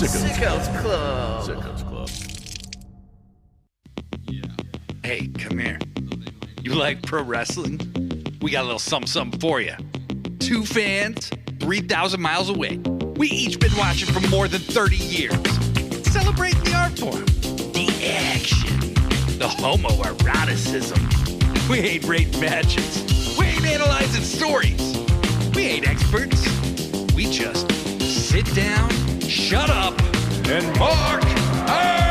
Sickos Club. Sickos Club. Yeah. Hey, come here. You like pro wrestling? We got a little something for you. Two fans, 3,000 miles away. We each been watching for more than 30 years. Celebrating the art form, the action, the homoeroticism. We ain't rating matches. We ain't analyzing stories. We ain't experts. We just sit down, shut up, and mark out!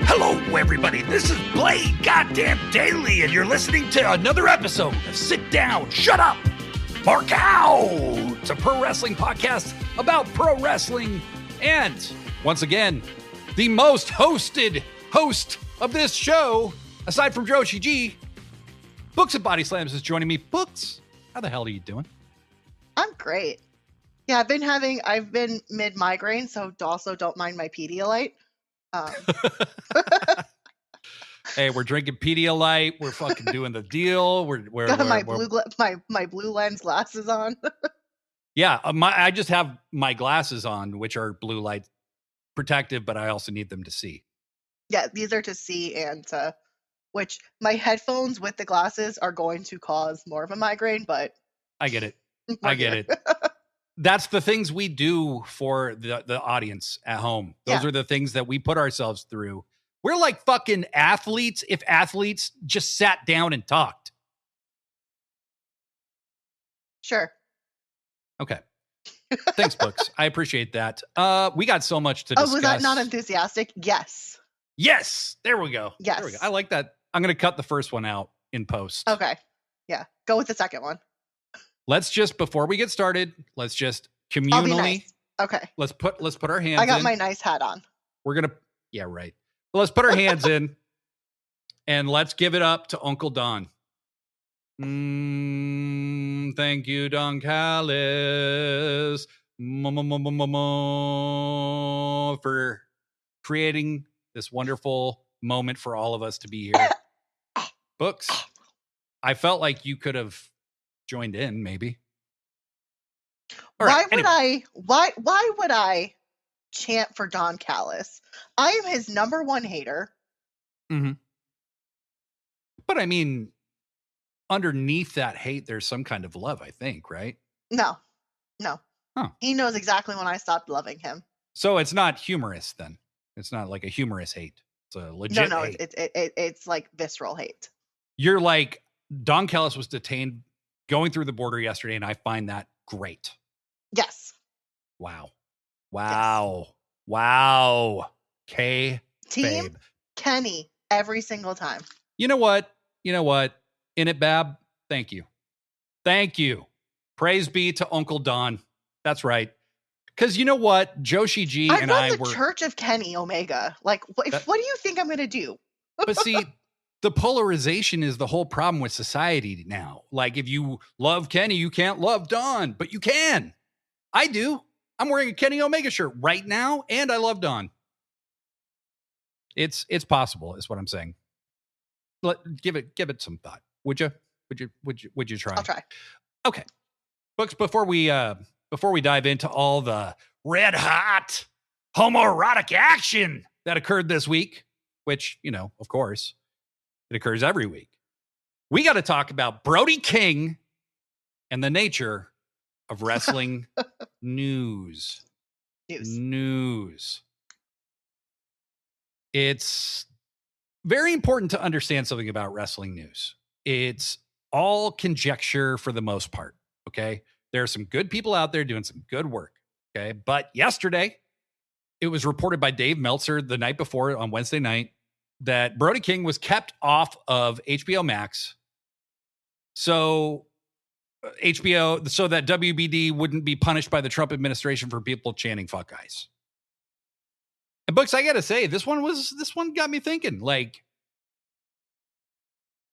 Hello, everybody. This is Blade Goddamn Daily, and you're listening to another episode of Sit Down, Shut Up, Mark Out. It's a pro wrestling podcast about pro wrestling. And once again, the most hosted host of this show, aside from Joshi G, BooksAndBodyslams is joining me. Books, how the hell are you doing? I'm great. Yeah, I've been mid-migraine, so also don't mind my Pedialyte. Hey, we're drinking Pedialyte. We're fucking doing the deal. We're got my blue lens glasses on. Yeah, I just have my glasses on, which are blue light protective, but I also need them to see. Yeah, these are to see and to, which my headphones with the glasses are going to cause more of a migraine, but I get it. I get it. That's the things we do for the audience at home. Those are the things that we put ourselves through. We're like fucking athletes if athletes just sat down and talked. Sure. Okay. Thanks, Books. I appreciate that. We got so much to discuss. Oh, was that not enthusiastic? Yes. Yes. There we go. Yes. There we go. I like that. I'm going to cut the first one out in post. Okay. Yeah. Go with the second one. Let's just, before we get started, let's just communally. I'll be nice. Okay. Let's put our hands in. I got my nice hat on. We're going to, yeah, right. Well, let's put our hands in and let's give it up to Uncle Don. Thank you, Don Callis, for creating this wonderful moment for all of us to be here. Books, I felt like you could have joined in, maybe. Why would I chant for Don Callis? I am his number one hater. Mm-hmm. But I mean, underneath that hate, there's some kind of love, I think, right? No. Huh. He knows exactly when I stopped loving him. So it's not humorous then. It's not like a humorous hate. It's a legit hate. It's like visceral hate. You're like, Don Callis was detained going through the border yesterday, and I find that great. Yes. Wow. Team Babe. Kenny every single time. You know what? In it, Bab. Thank you. Praise be to Uncle Don. That's right. Because you know what? Joshi G and I were... Church of Kenny Omega. Like, what do you think I'm going to do? But see, the polarization is the whole problem with society now. Like, if you love Kenny, you can't love Don. But you can. I do. I'm wearing a Kenny Omega shirt right now, and I love Don. It's possible, is what I'm saying. Give it some thought. Would you try? I'll try. Okay. Books, before we dive into all the red hot homoerotic action that occurred this week, which, of course, it occurs every week. We got to talk about Brody King and the nature of wrestling news. It's very important to understand something about wrestling news. It's all conjecture for the most part. Okay. There are some good people out there doing some good work. Okay. But yesterday, it was reported by Dave Meltzer the night before on Wednesday night that Brody King was kept off of HBO Max. So that WBD wouldn't be punished by the Trump administration for people chanting "fuck guys." And Books, I gotta say, this one got me thinking. Like,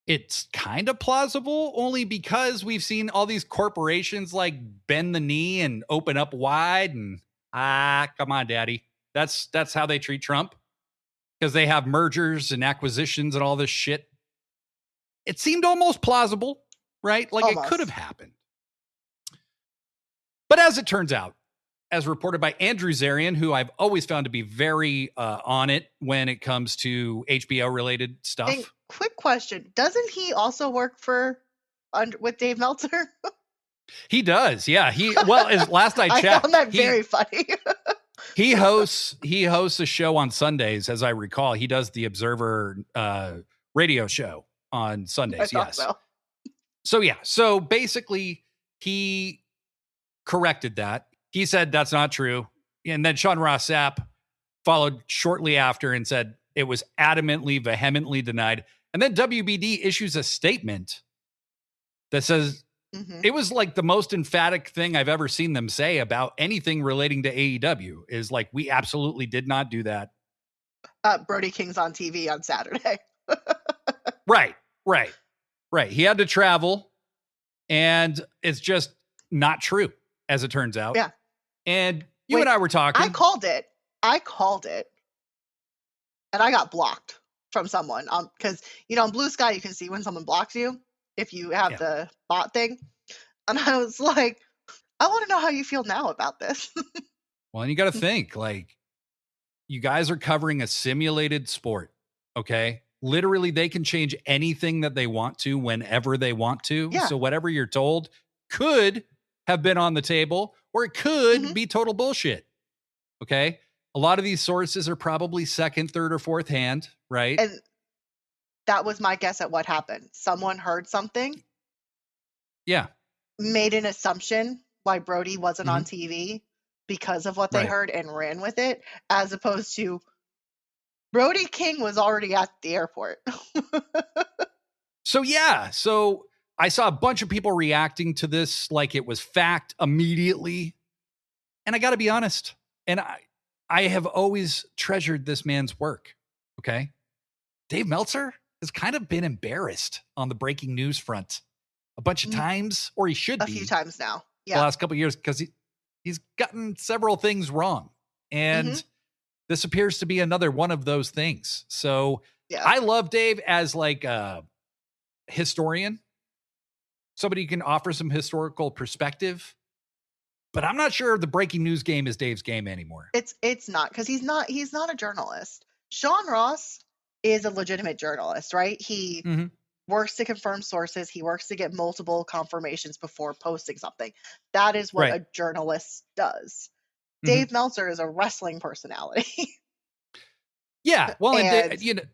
it's kind of plausible only because we've seen all these corporations like bend the knee and open up wide and come on, daddy. That's how they treat Trump, because they have mergers and acquisitions and all this shit. It seemed almost plausible, right? Like almost. It could have happened. But as it turns out, as reported by Andrew Zarian, who I've always found to be very on it when it comes to HBO related stuff. And quick question: doesn't he also work with Dave Meltzer? He does, yeah. As last I checked, I found that very funny. he hosts a show on Sundays, as I recall. He does the Observer radio show on Sundays. Yes. So basically, he corrected that. He said that's not true. And then Sean Ross Sapp followed shortly after and said it was adamantly, vehemently denied. And then WBD issues a statement that says it was like the most emphatic thing I've ever seen them say about anything relating to AEW is like, we absolutely did not do that. Brody King's on TV on Saturday. Right. He had to travel, and it's just not true, as it turns out. Yeah. And and I were talking. I called it. And I got blocked from someone. Because, on Blue Sky, you can see when someone blocks you if you have the bot thing. And I was like, I want to know how you feel now about this. Well, and you got to think, like, you guys are covering a simulated sport, okay? Literally, they can change anything that they want to whenever they want to. Yeah. So whatever you're told could have been on the table, or it could be total bullshit. Okay. A lot of these sources are probably second, third, or fourth hand, right? And that was my guess at what happened. Someone heard something. Yeah. Made an assumption why Brody wasn't on TV because of what they heard and ran with it, as opposed to Brody King was already at the airport. So I saw a bunch of people reacting to this like it was fact immediately. And I got to be honest, and I have always treasured this man's work, okay? Dave Meltzer has kind of been embarrassed on the breaking news front a bunch of times, or he should be. A few times now. Yeah. The last couple of years, because he's gotten several things wrong. And this appears to be another one of those things. So I love Dave as like a historian, somebody who can offer some historical perspective. But I'm not sure the breaking news game is Dave's game anymore. It's not, because he's not a journalist. Sean Ross is a legitimate journalist, right? He works to confirm sources. He works to get multiple confirmations before posting something. That is what a journalist does. Dave Meltzer is a wrestling personality. Yeah. Well, and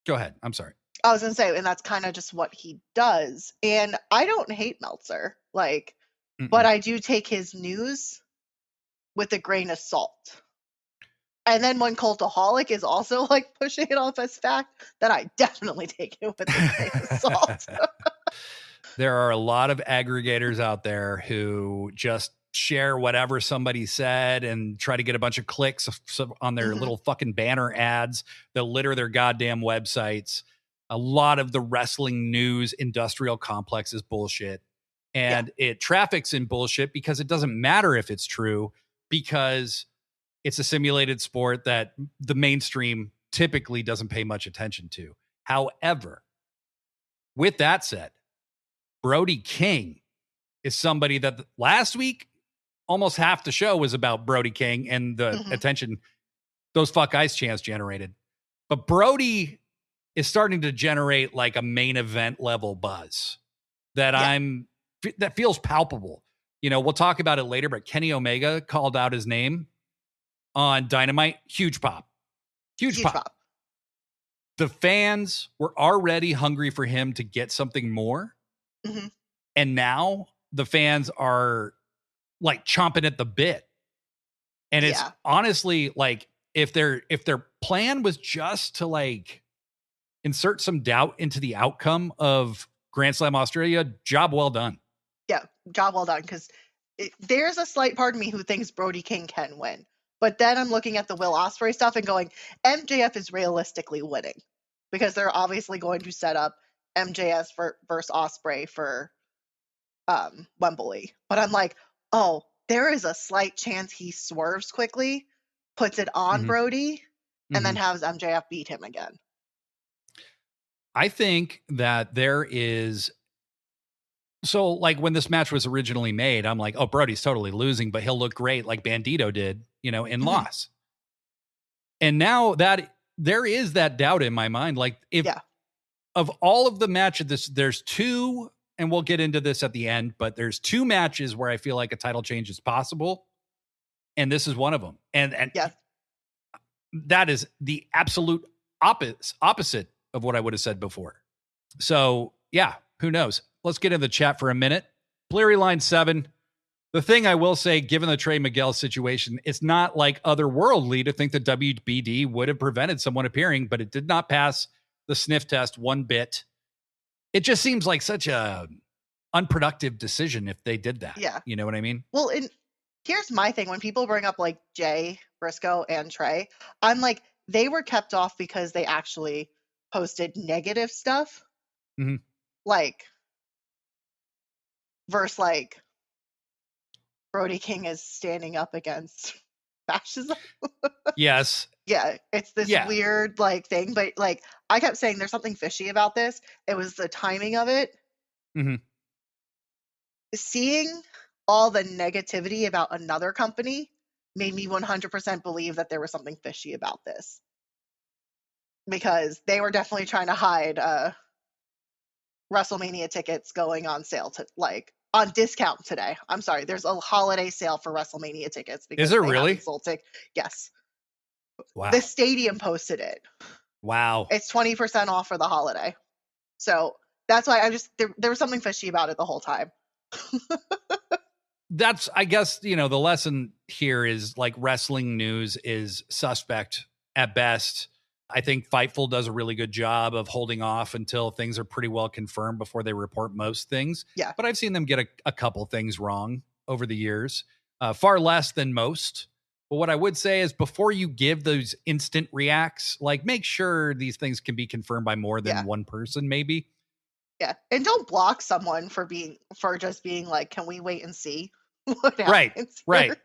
go ahead. I'm sorry. I was going to say, and that's kind of just what he does. And I don't hate Meltzer, but I do take his news with a grain of salt. And then when Cultaholic is also pushing it off as fact, then I definitely take it with a grain of salt. There are a lot of aggregators out there who just share whatever somebody said and try to get a bunch of clicks on their little fucking banner ads that litter their goddamn websites. A lot of the wrestling news industrial complex is bullshit. And it traffics in bullshit because it doesn't matter if it's true, because it's a simulated sport that the mainstream typically doesn't pay much attention to. However, with that said, Brody King is somebody that last week, almost half the show was about Brody King and the attention those fuck ice chants generated. But Brody is starting to generate like a main event level buzz that that feels palpable. We'll talk about it later, but Kenny Omega called out his name on Dynamite. Huge pop. Huge pop. The fans were already hungry for him to get something more. And now the fans are chomping at the bit. And it's honestly if their plan was just to insert some doubt into the outcome of Grand Slam Australia, job well done. Yeah, job well done. Because there's a slight part of me who thinks Brody King can win. But then I'm looking at the Will Ospreay stuff and going, MJF is realistically winning. Because they're obviously going to set up MJF versus Ospreay for Wembley. But I'm like, oh, there is a slight chance he swerves quickly, puts it on Brody, and then has MJF beat him again. I think that there is So, like, when this match was originally made, I'm like, oh, Brody's totally losing, but he'll look great like Bandito did, in loss. And now that there is that doubt in my mind, like, if of all of the matches, there's two, and we'll get into this at the end, but there's two matches where I feel like a title change is possible. And this is one of them. And that is the absolute opposite of what I would have said before. So, yeah, who knows? Let's get in the chat for a minute. Bleary Line 7. The thing I will say, given the Trey Miguel situation, it's not like otherworldly to think that WBD would have prevented someone appearing, but it did not pass the sniff test one bit. It just seems like such a unproductive decision if they did that. Yeah. You know what I mean? Well, here's my thing. When people bring up like Jay Briscoe and Trey, I'm like, they were kept off because they actually posted negative stuff. Like, versus like Brody King is standing up against fascism. Yes. Yeah, it's this weird like thing, but like I kept saying there's something fishy about this. It was the timing of it. Seeing all the negativity about another company made me 100% believe that there was something fishy about this. Because they were definitely trying to hide WrestleMania tickets going on sale on discount today. I'm sorry, there's a holiday sale for WrestleMania tickets. Because is there really? Yes. Wow. The stadium posted it. Wow. It's 20% off for the holiday. So that's why there was something fishy about it the whole time. That's, I guess, the lesson here is like wrestling news is suspect at best. I think Fightful does a really good job of holding off until things are pretty well confirmed before they report most things. Yeah. But I've seen them get a couple things wrong over the years, far less than most. But what I would say is before you give those instant reacts, like make sure these things can be confirmed by more than one person, maybe. Yeah. And don't block someone for just being like, can we wait and see what happens? Right.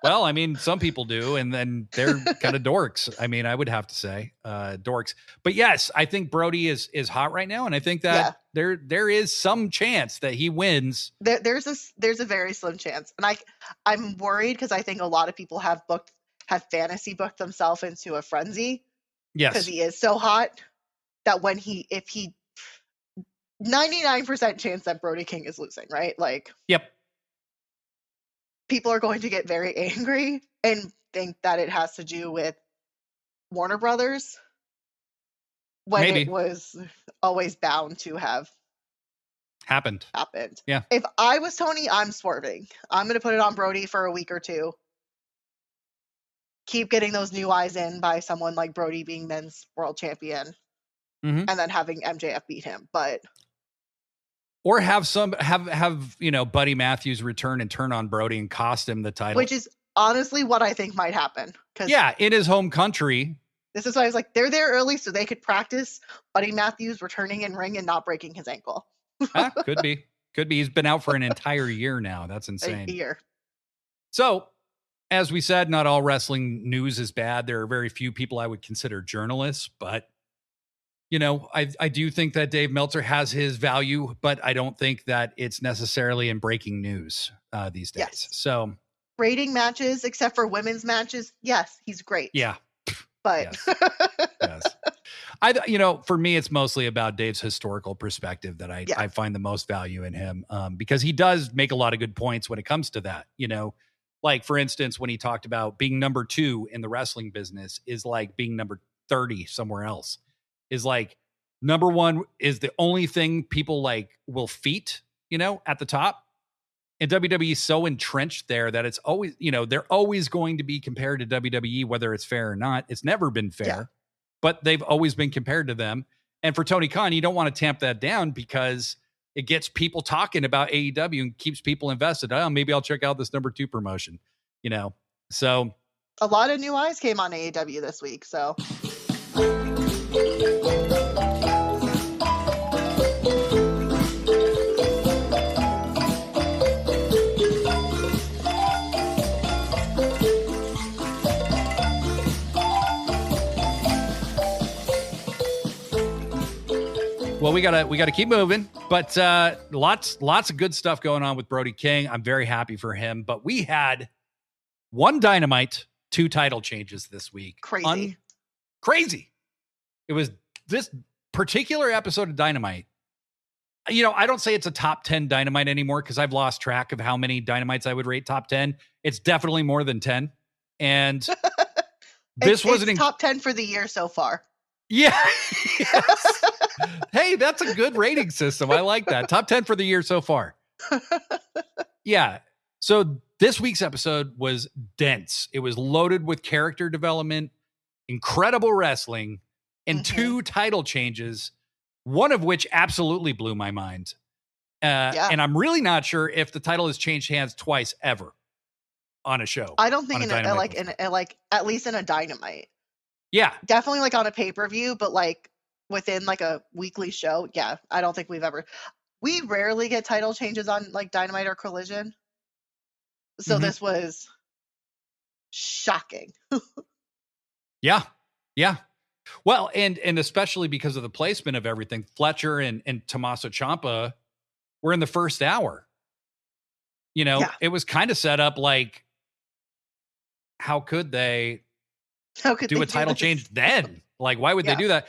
Well, I mean, some people do, and then they're kind of dorks. I mean, I would have to say dorks. But yes, I think Brody is hot right now, and I think that there is some chance that he wins. There's a very slim chance, and I'm worried because I think a lot of people have fantasy booked themselves into a frenzy. Yes, because he is so hot that if he 99% chance that Brody King is losing, right? Like, yep. People are going to get very angry and think that it has to do with Warner Brothers when Maybe. It was always bound to have happened. Yeah. If I was Tony, I'm swerving. I'm going to put it on Brody for a week or two. Keep getting those new eyes in by someone like Brody being men's world champion and then having MJF beat him. Or have Buddy Matthews return and turn on Brody and cost him the title. Which is honestly what I think might happen. In his home country. This is why I was like, they're there early so they could practice Buddy Matthews returning in ring and not breaking his ankle. Could be. He's been out for an entire year now. That's insane. A year. So, as we said, not all wrestling news is bad. There are very few people I would consider journalists, but I do think that Dave Meltzer has his value, but I don't think that it's necessarily in breaking news these days. Yes. So rating matches, except for women's matches, yes, he's great. Yeah. But yes. For me, it's mostly about Dave's historical perspective that I find the most value in him because he does make a lot of good points when it comes to that. Like, for instance, when he talked about being number 2 in the wrestling business is like being number 30 somewhere else. Is like number 1 is the only thing people like will feat, at the top. And WWE is so entrenched there that it's always, they're always going to be compared to WWE, whether it's fair or not. It's never been fair, but they've always been compared to them. And for Tony Khan, you don't want to tamp that down because it gets people talking about AEW and keeps people invested. Oh, maybe I'll check out this number 2 promotion, So a lot of new eyes came on AEW this week. So. Well, Well, we gotta keep moving, but lots of good stuff going on with Brody King. I'm very happy for him. But we had one Dynamite, 2 title changes this week. Crazy. Crazy. It was this particular episode of Dynamite. You know, I don't say it's a top 10 Dynamite anymore because I've lost track of how many Dynamites I would rate top 10. It's definitely more than 10. And this wasn't top 10 for the year so far. Yeah. Yes. Hey, that's a good rating system. I like that. Top 10 for the year so far. Yeah. So this week's episode was dense. It was loaded with character development, incredible wrestling, and 2 title changes, one of which absolutely blew my mind. And I'm really not sure if the title has changed hands twice ever on a show. I don't think at least in a Dynamite. Yeah. Definitely like on a pay-per-view, but like within like a weekly show. Yeah. I don't think we rarely get title changes on like Dynamite or Collision. So this was shocking. Yeah. Yeah. Well, and especially because of the placement of everything, Fletcher and Tommaso Ciampa were in the first hour. You know, It was kind of set up like, how could they do a title change then? Like, why would they do that?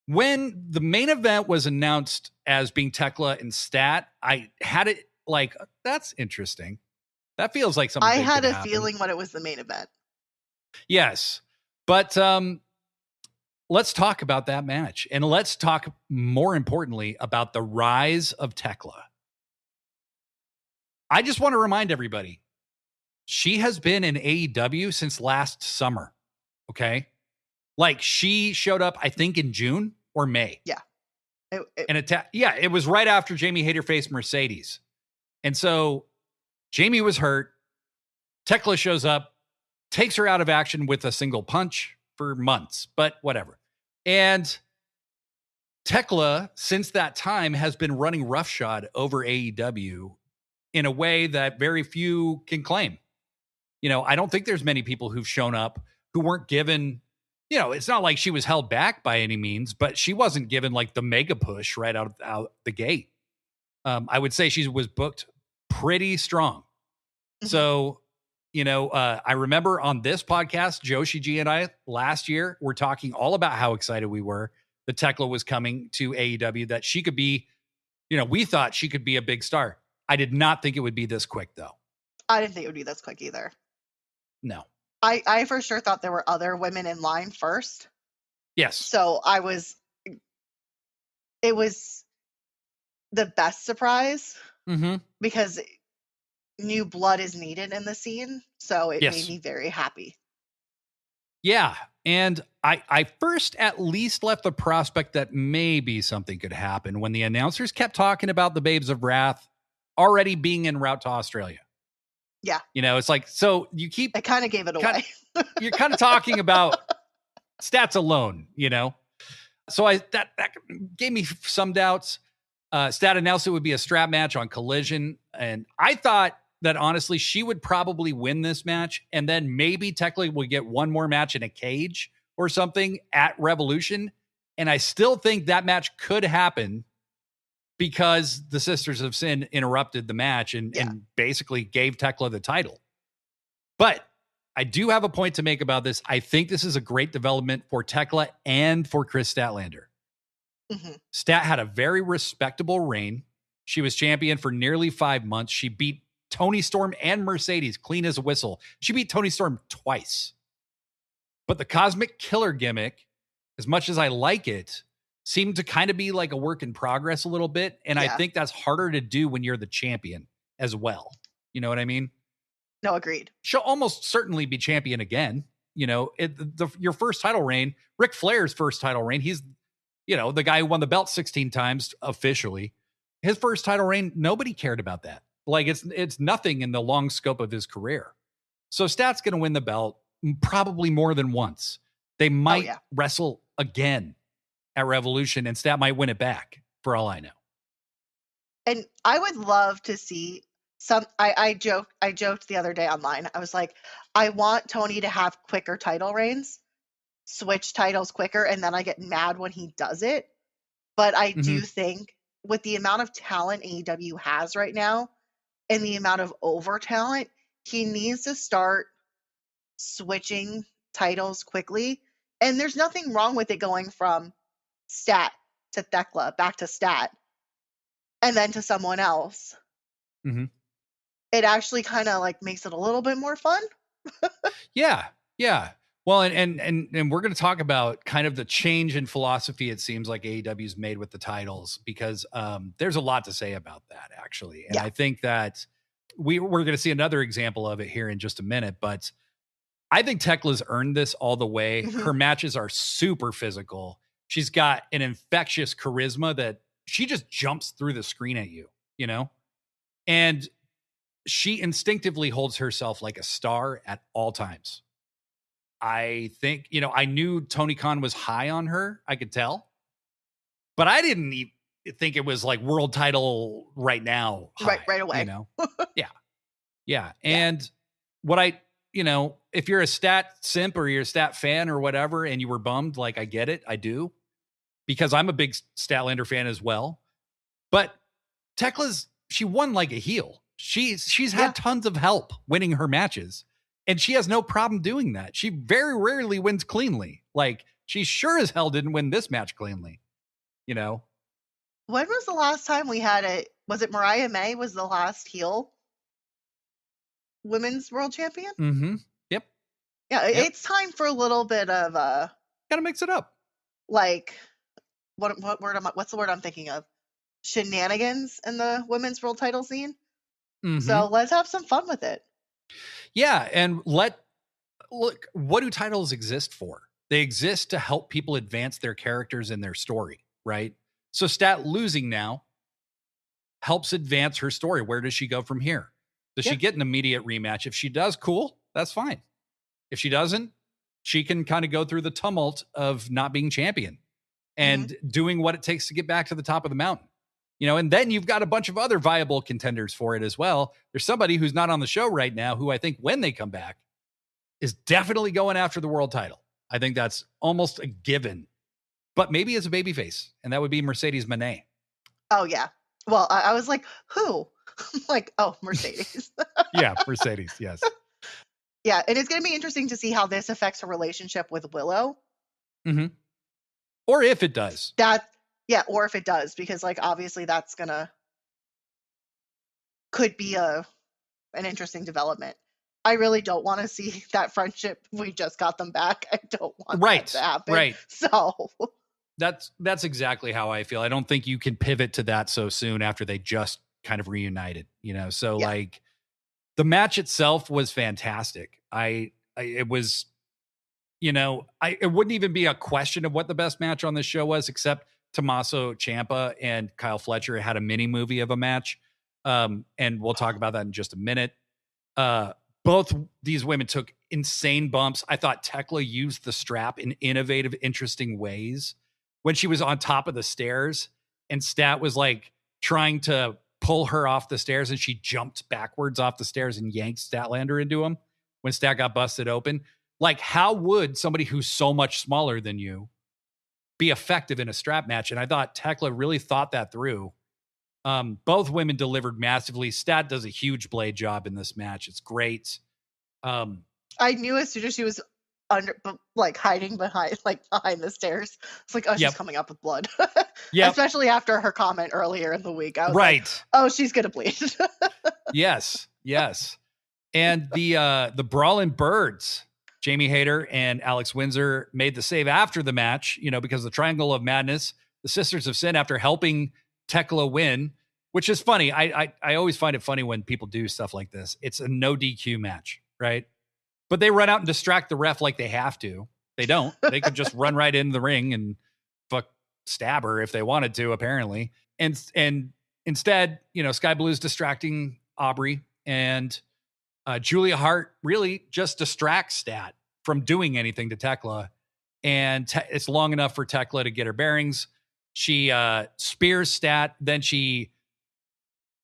When the main event was announced as being Thekla and Stat, I had it like, that's interesting. That feels like something. I had a feeling when it was the main event. Yes. But let's talk about that match. And let's talk more importantly about the rise of Thekla. I just want to remind everybody, she has been in AEW since last summer. Okay. Like she showed up, I think in June or May. Yeah. It was right after Jamie Hayter faced Mercedes. And so Jamie was hurt. Thekla shows up, takes her out of action with a single punch for months, but whatever. And Thekla, since that time, has been running roughshod over AEW in a way that very few can claim. You know, I don't think there's many people who've shown up who weren't given, you know, it's not like she was held back by any means, but she wasn't given like the mega push right out the gate. I would say she was booked pretty strong. So, you know, I remember on this podcast, Joshi G and I last year were talking all about how excited we were that Thekla was coming to AEW, that she could be, you know, we thought she could be a big star. I did not think it would be this quick, though. I didn't think it would be this quick either. No. I for sure thought there were other women in line first. Yes. So it was the best surprise because new blood is needed in the scene. So it made me very happy. Yeah. And I first at least left the prospect that maybe something could happen when the announcers kept talking about the Babes of Wrath already being en route to Australia. Yeah. You know, it's like, so you keep... I kind of gave it away. You're kind of talking about Stats alone, you know? So that gave me some doubts. Stat announced it would be a strap match on Collision. And I thought that, honestly, she would probably win this match. And then maybe Thekla would get one more match in a cage or something at Revolution. And I still think that match could happen because the Sisters of Sin interrupted the match and basically gave Thekla the title. But I do have a point to make about this. I think this is a great development for Thekla and for Chris Statlander. Stat had a very respectable reign. She was champion for nearly 5 months. She beat Toni Storm and Mercedes clean as a whistle. She beat Toni Storm twice. But the Cosmic Killer gimmick, as much as I like it, seemed to kind of be like a work in progress a little bit. And I think that's harder to do when you're the champion as well. You know what I mean? No, agreed. She'll almost certainly be champion again. You know, your first title reign, Ric Flair's first title reign, he's, you know, the guy who won the belt 16 times officially. His first title reign, nobody cared about that. Like it's nothing in the long scope of his career. So Stat's going to win the belt probably more than once. They might wrestle again at Revolution and Stat might win it back for all I know. And I would love to see I joked the other day online. I was like, I want Tony to have quicker title reigns, switch titles quicker, and then I get mad when he does it. But I do think with the amount of talent AEW has right now and the amount of over talent, he needs to start switching titles quickly. And there's nothing wrong with it going from Stat to Thekla, back to Stat, and then to someone else. Mm-hmm. It actually kind of like makes it a little bit more fun. Yeah. Well, and we're going to talk about kind of the change in philosophy it seems like AEW's made with the titles, because there's a lot to say about that, actually. And I think that we're going to see another example of it here in just a minute, but I think Tekla's earned this all the way. Her matches are super physical. She's got an infectious charisma that she just jumps through the screen at you, you know? And she instinctively holds herself like a star at all times. I think, I knew Tony Khan was high on her. I could tell. But I didn't even think it was like world title right now. High, right away. Yeah. And what if you're a stat simp or you're a stat fan or whatever, and you were bummed, like, I get it. I do. Because I'm a big Statlander fan as well. But she won like a heel. She's had tons of help winning her matches. And she has no problem doing that. She very rarely wins cleanly. Like, she sure as hell didn't win this match cleanly. When was the last time we had it? Was it Mariah May was the last heel women's world champion? Mm-hmm. Yep. Yeah, it's time for a little bit of gotta mix it up. Like, what's the word I'm thinking of? Shenanigans in the women's world title scene. So let's have some fun with it. Yeah, and look, what do titles exist for? They exist to help people advance their characters and their story, right? So Stat losing now helps advance her story. Where does she go from here? Does she get an immediate rematch? If she does, cool, that's fine. If she doesn't, she can kind of go through the tumult of not being champion and doing what it takes to get back to the top of the mountain. And then you've got a bunch of other viable contenders for it as well. There's somebody who's not on the show right now who I think when they come back is definitely going after the world title. I think that's almost a given, but maybe as a babyface, and that would be Mercedes Moné. Oh, yeah. Well, I was like, who? Like, oh, Mercedes. Yeah, Mercedes, yes. Yeah, and it's going to be interesting to see how this affects her relationship with Willow. Mm-hmm. Or if it does. Or if it does, because like obviously that's could be an interesting development. I really don't want to see that friendship. We just got them back. I don't want that to happen. Right. So that's exactly how I feel. I don't think you can pivot to that so soon after they just kind of reunited, So like the match itself was fantastic. It was, it wouldn't even be a question of what the best match on this show was, except Tommaso Ciampa and Kyle Fletcher had a mini movie of a match. And we'll talk about that in just a minute. Both these women took insane bumps. I thought Thekla used the strap in innovative, interesting ways when she was on top of the stairs and Stat was like trying to pull her off the stairs and she jumped backwards off the stairs and yanked Statlander into him when Stat got busted open. Like, how would somebody who's so much smaller than you be effective in a strap match? And I thought Thekla really thought that through. Both women delivered massively. Stat does a huge blade job in this match. It's great. I knew as soon as she was hiding behind the stairs, it's like, oh, she's coming up with blood. Yeah, especially after her comment earlier in the week. I was like, oh, she's gonna bleed. Yes. And the Brawling Birds, Jamie Hayter and Alex Windsor, made the save after the match, because the Triangle of Madness, the Sisters of Sin, after helping Thekla win, which is funny. I always find it funny when people do stuff like this. It's a no DQ match, right? But they run out and distract the ref like they have to. They don't. They could just run right into the ring and stab her if they wanted to, apparently. And instead, Sky Blue's distracting Aubrey, and Julia Hart really just distracts Stat from doing anything to Thekla. And it's long enough for Thekla to get her bearings. She spears Stat. Then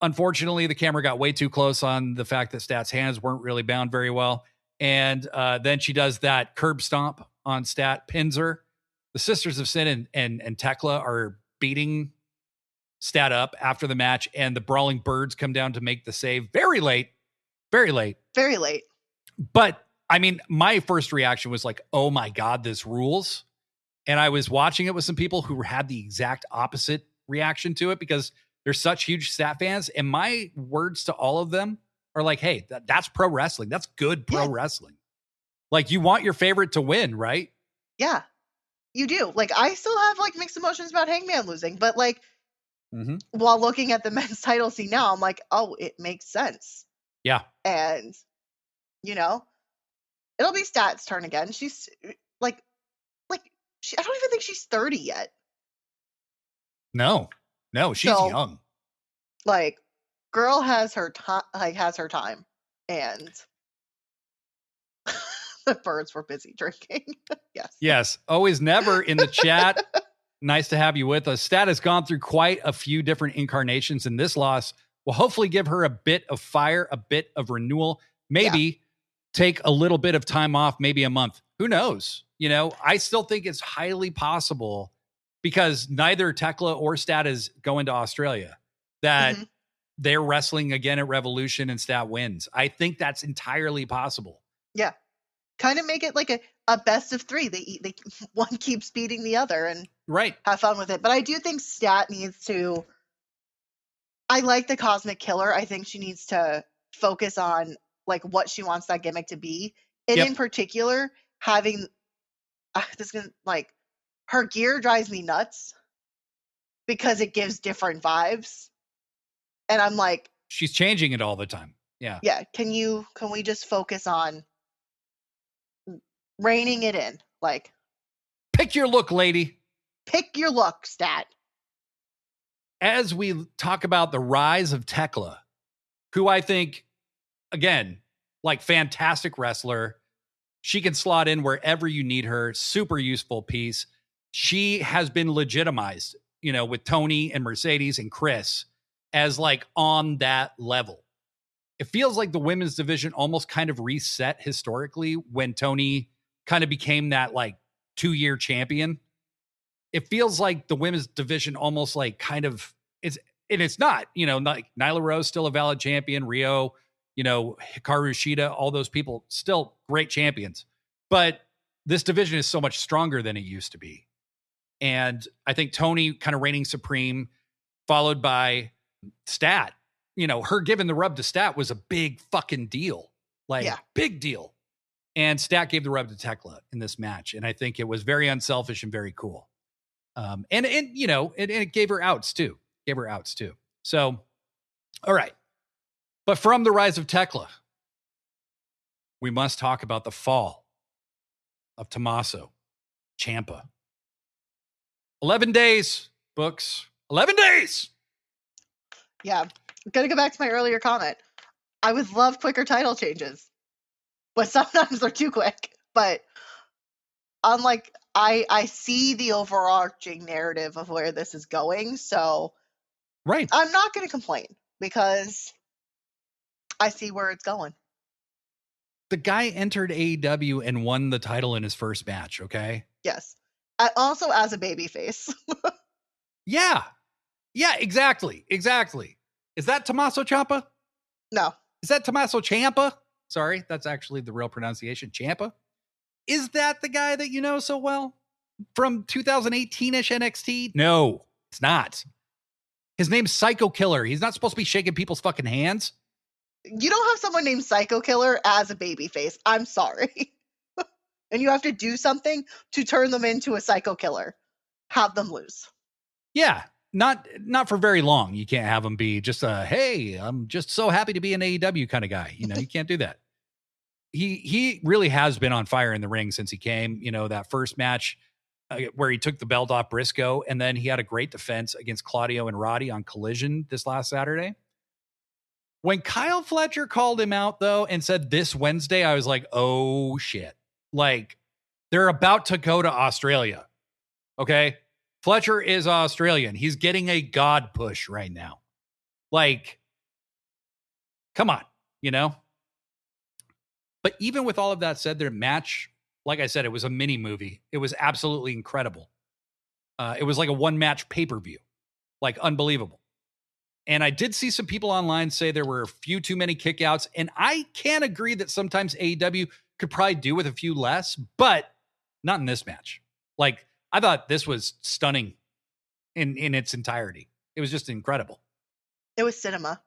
unfortunately, the camera got way too close on the fact that Stat's hands weren't really bound very well. And then she does that curb stomp on Stat, pins her. The Sisters of Sin and Thekla are beating Stat up after the match, and the Brawling Birds come down to make the save very late. Very late. Very late. But I mean, my first reaction was like, oh my God, this rules. And I was watching it with some people who had the exact opposite reaction to it because they're such huge Stat fans. And my words to all of them are like, hey, that's pro wrestling. That's good pro wrestling. Like, you want your favorite to win, right? Yeah, you do. Like, I still have like mixed emotions about Hangman losing, but like, while looking at the men's title scene now, I'm like, oh, it makes sense. Yeah. And, you know, it'll be Stat's turn again. She's like, I don't even think she's 30 yet. No, she's young. Like, girl has her time, and the birds were busy drinking. Yes. Always never in the chat. Nice to have you with us. Stat has gone through quite a few different incarnations, and this loss will hopefully give her a bit of fire, a bit of renewal, maybe take a little bit of time off, maybe a month. Who knows? You know, I still think it's highly possible because neither Thekla or Stat is going to Australia that they're wrestling again at Revolution and Stat wins. I think that's entirely possible. Yeah. Kind of make it like a best of three. They one keeps beating the other and have fun with it. But I do think Stat needs to. I like the Cosmic Killer. I think she needs to focus on like what she wants that gimmick to be, and in particular, having this gonna like her gear drives me nuts because it gives different vibes, and I'm like, she's changing it all the time. Yeah. Yeah. Can we just focus on reining it in? Like, pick your look, lady. Pick your look, Stat. As we talk about the rise of Thekla, who I think, again, like fantastic wrestler. She can slot in wherever you need her. Super useful piece. She has been legitimized, you know, with Tony and Mercedes and Chris as like on that level. It feels like the women's division almost kind of reset historically when Tony kind of became that like 2-year champion. It feels like the women's division almost like kind of it's not, you know, like Nyla Rose still a valid champion, Rio, you know, Hikaru Shida, all those people still great champions, but this division is so much stronger than it used to be. And I think Tony kind of reigning supreme, followed by Stat, you know, her giving the rub to Stat was a big fucking deal, like big deal. And Stat gave the rub to Thekla in this match. And I think it was very unselfish and very cool. And you know, it gave her outs too. So, all right. But from the rise of Thekla, we must talk about the fall of Tommaso Ciampa. 11 days, Books. 11 days. Yeah. I'm going to go back to my earlier comment. I would love quicker title changes, but sometimes they're too quick. But unlike, I see the overarching narrative of where this is going. So I'm not going to complain because I see where it's going. The guy entered AEW and won the title in his first match, okay? Yes. Also as a babyface. Yeah, exactly. Is that Tommaso Ciampa? No. Is that Tommaso Ciampa? Sorry, that's actually the real pronunciation, Ciampa. Is that the guy that you know so well from 2018-ish NXT? No, it's not. His name's Psycho Killer. He's not supposed to be shaking people's fucking hands. You don't have someone named Psycho Killer as a babyface. I'm sorry. And you have to do something to turn them into a Psycho Killer. Have them lose. Yeah, not for very long. You can't have them be just a, hey, I'm just so happy to be an AEW kind of guy. You know, you can't do that. He really has been on fire in the ring since he came. You know, that first match where he took the belt off Briscoe, and then he had a great defense against Claudio and Roddy on Collision this last Saturday. When Kyle Fletcher called him out, though, and said this Wednesday, I was like, oh, shit. Like, they're about to go to Australia. Okay? Fletcher is Australian. He's getting a God push right now. Like, come on, you know? But even with all of that said, their match, like I said, it was a mini movie. It was absolutely incredible. It was like a 1-match pay-per-view, like unbelievable. And I did see some people online say there were a few too many kickouts, and I can agree that sometimes AEW could probably do with a few less, but not in this match. Like, I thought this was stunning in its entirety. It was just incredible. It was cinema.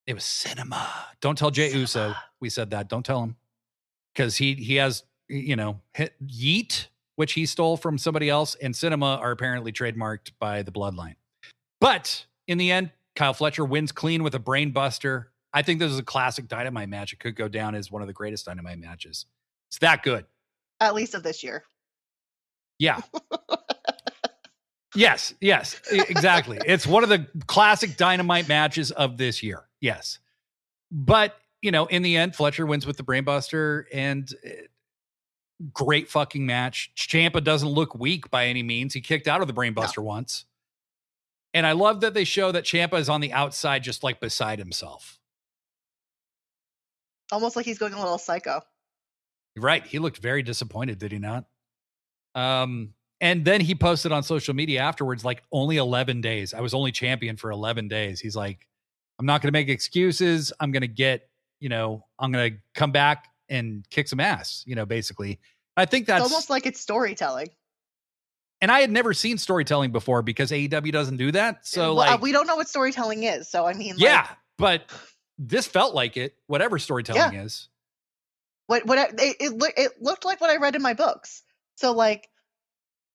It was cinema. Don't tell Jey Uso we said that. Don't tell him. Because he has, Yeet, which he stole from somebody else, and cinema are apparently trademarked by the Bloodline. But in the end, Kyle Fletcher wins clean with a brain buster. I think this is a classic Dynamite match. It could go down as one of the greatest Dynamite matches. It's that good. At least of this year. Yeah. Yes, exactly. It's one of the classic Dynamite matches of this year. Yes. But, in the end, Fletcher wins with the brainbuster, and great fucking match. Ciampa doesn't look weak by any means. He kicked out of the brainbuster once. And I love that they show that Ciampa is on the outside, just like beside himself. Almost like he's going a little psycho. Right. He looked very disappointed, did he not? And then he posted on social media afterwards, like, only 11 days. I was only champion for 11 days. He's like, I'm not going to make excuses. I'm going to get, I'm going to come back and kick some ass, basically. I think that's it's almost like it's storytelling. And I had never seen storytelling before because AEW doesn't do that. So we don't know what storytelling is. So I mean, but this felt like it, whatever storytelling is. It looked like what I read in my books. So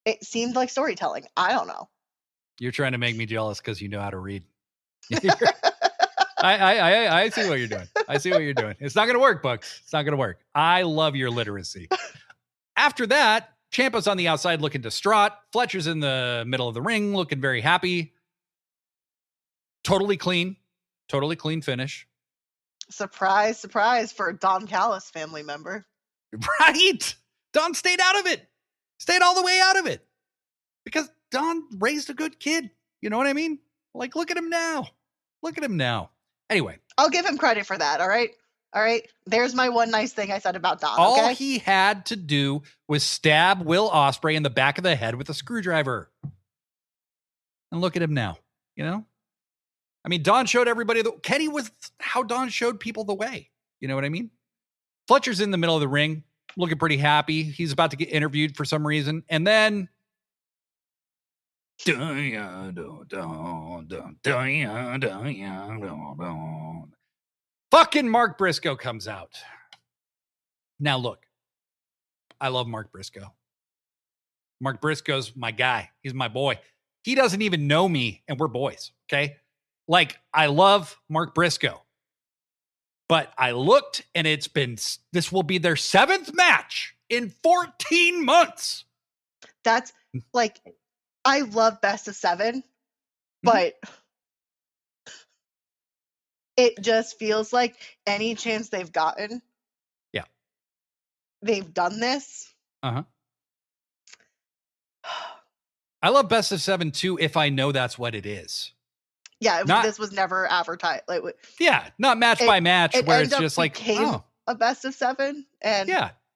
it seemed like storytelling. I don't know. You're trying to make me jealous because you know how to read. I see what you're doing. I see what you're doing. It's not going to work, Bucks. It's not going to work. I love your literacy. After that, Ciampa's on the outside looking distraught. Fletcher's in the middle of the ring looking very happy. Totally clean finish. Surprise, surprise for a Don Callis family member. Right. Don stayed out of it. Stayed all the way out of it. Because Don raised a good kid. You know what I mean? Like, look at him now. Anyway. I'll give him credit for that, all right? All right? There's my one nice thing I said about Don, All he had to do was stab Will Ospreay in the back of the head with a screwdriver. And look at him now, I mean, Don showed everybody Kenny was how Don showed people the way. You know what I mean? Fletcher's in the middle of the ring, looking pretty happy. He's about to get interviewed for some reason. And then fucking Mark Briscoe comes out. Now look, I love Mark Briscoe. Mark Briscoe's my guy. He's my boy. He doesn't even know me, and we're boys, okay? Like, I love Mark Briscoe. But I looked, and this will be their 7th match in 14 months. That's, I love Best of 7, but it just feels like any chance they've gotten, they've done this. I love Best of 7 too, if I know that's what it is. Yeah, this was never advertised. Not match by match, where it's just a Best of 7, and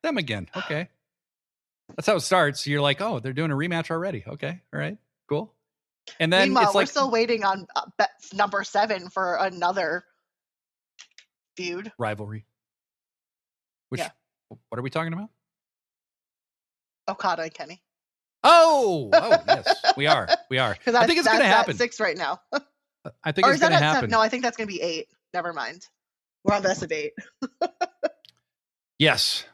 them again. Okay, that's how it starts. You're like, oh, they're doing a rematch already. Okay, all right, cool. And then meanwhile, we're still waiting on number 7 for another feud rivalry. What are we talking about? Okada and Kenny. Oh, yes, we are. I think it's going to happen. 6 right now. I think it's going to happen. No, I think that's going to be 8. Never mind. We're on Best of 8. Yes.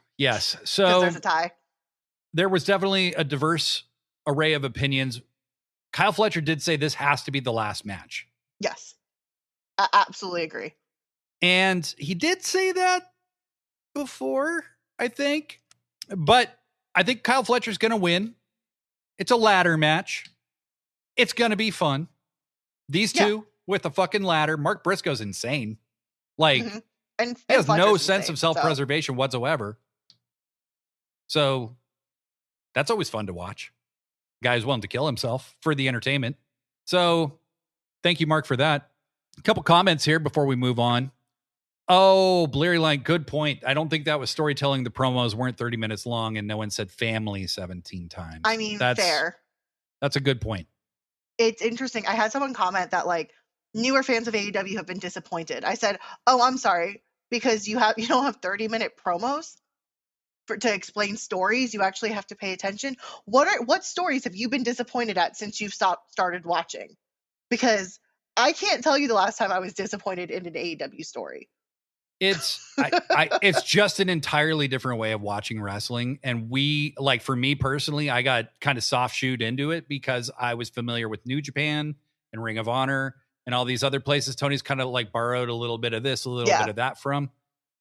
So there's a tie. There was definitely a diverse array of opinions. Kyle Fletcher did say this has to be the last match. Yes. I absolutely agree. And he did say that before, I think. But I think Kyle Fletcher's going to win. It's a ladder match. It's going to be fun. These two with a fucking ladder. Mark Briscoe's insane. And he has no sense of self-preservation whatsoever. So that's always fun to watch. Guy's willing to kill himself for the entertainment. So thank you, Mark, for that. A couple comments here before we move on. Oh, Bleary Line, good point. I don't think that was storytelling. The promos weren't 30 minutes long and no one said family 17 times. I mean, fair. That's a good point. It's interesting. I had someone comment that like newer fans of AEW have been disappointed. I said, "Oh, I'm sorry, because you don't have 30-minute promos to explain stories. You actually have to pay attention. What stories have you been disappointed at since you've started watching? Because I can't tell you the last time I was disappointed in an AEW story. It's it's just an entirely different way of watching wrestling. And for me personally, I got kind of soft shoed into it because I was familiar with New Japan and Ring of Honor and all these other places. Tony's kind of like borrowed a little bit of this, a little bit of that from,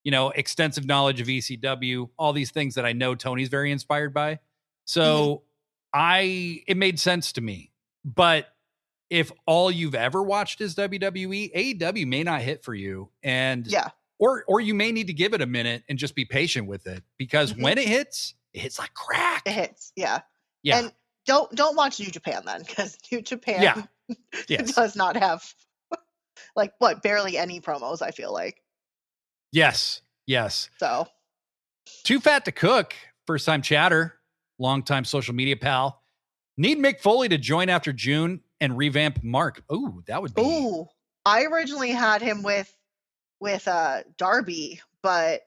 extensive knowledge of ECW, all these things that I know Tony's very inspired by. So it made sense to me. But if all you've ever watched is WWE, AEW may not hit for you. And or you may need to give it a minute and just be patient with it, because when it hits like crack. It hits, yeah. Yeah. And don't watch New Japan then, because New Japan does not have barely any promos, I feel like. Yes. So Too Fat to Cook, first time chatter, longtime social media pal. Need Mick Foley to join after June and revamp Mark. Ooh, that would be. Ooh, I originally had him with Darby, but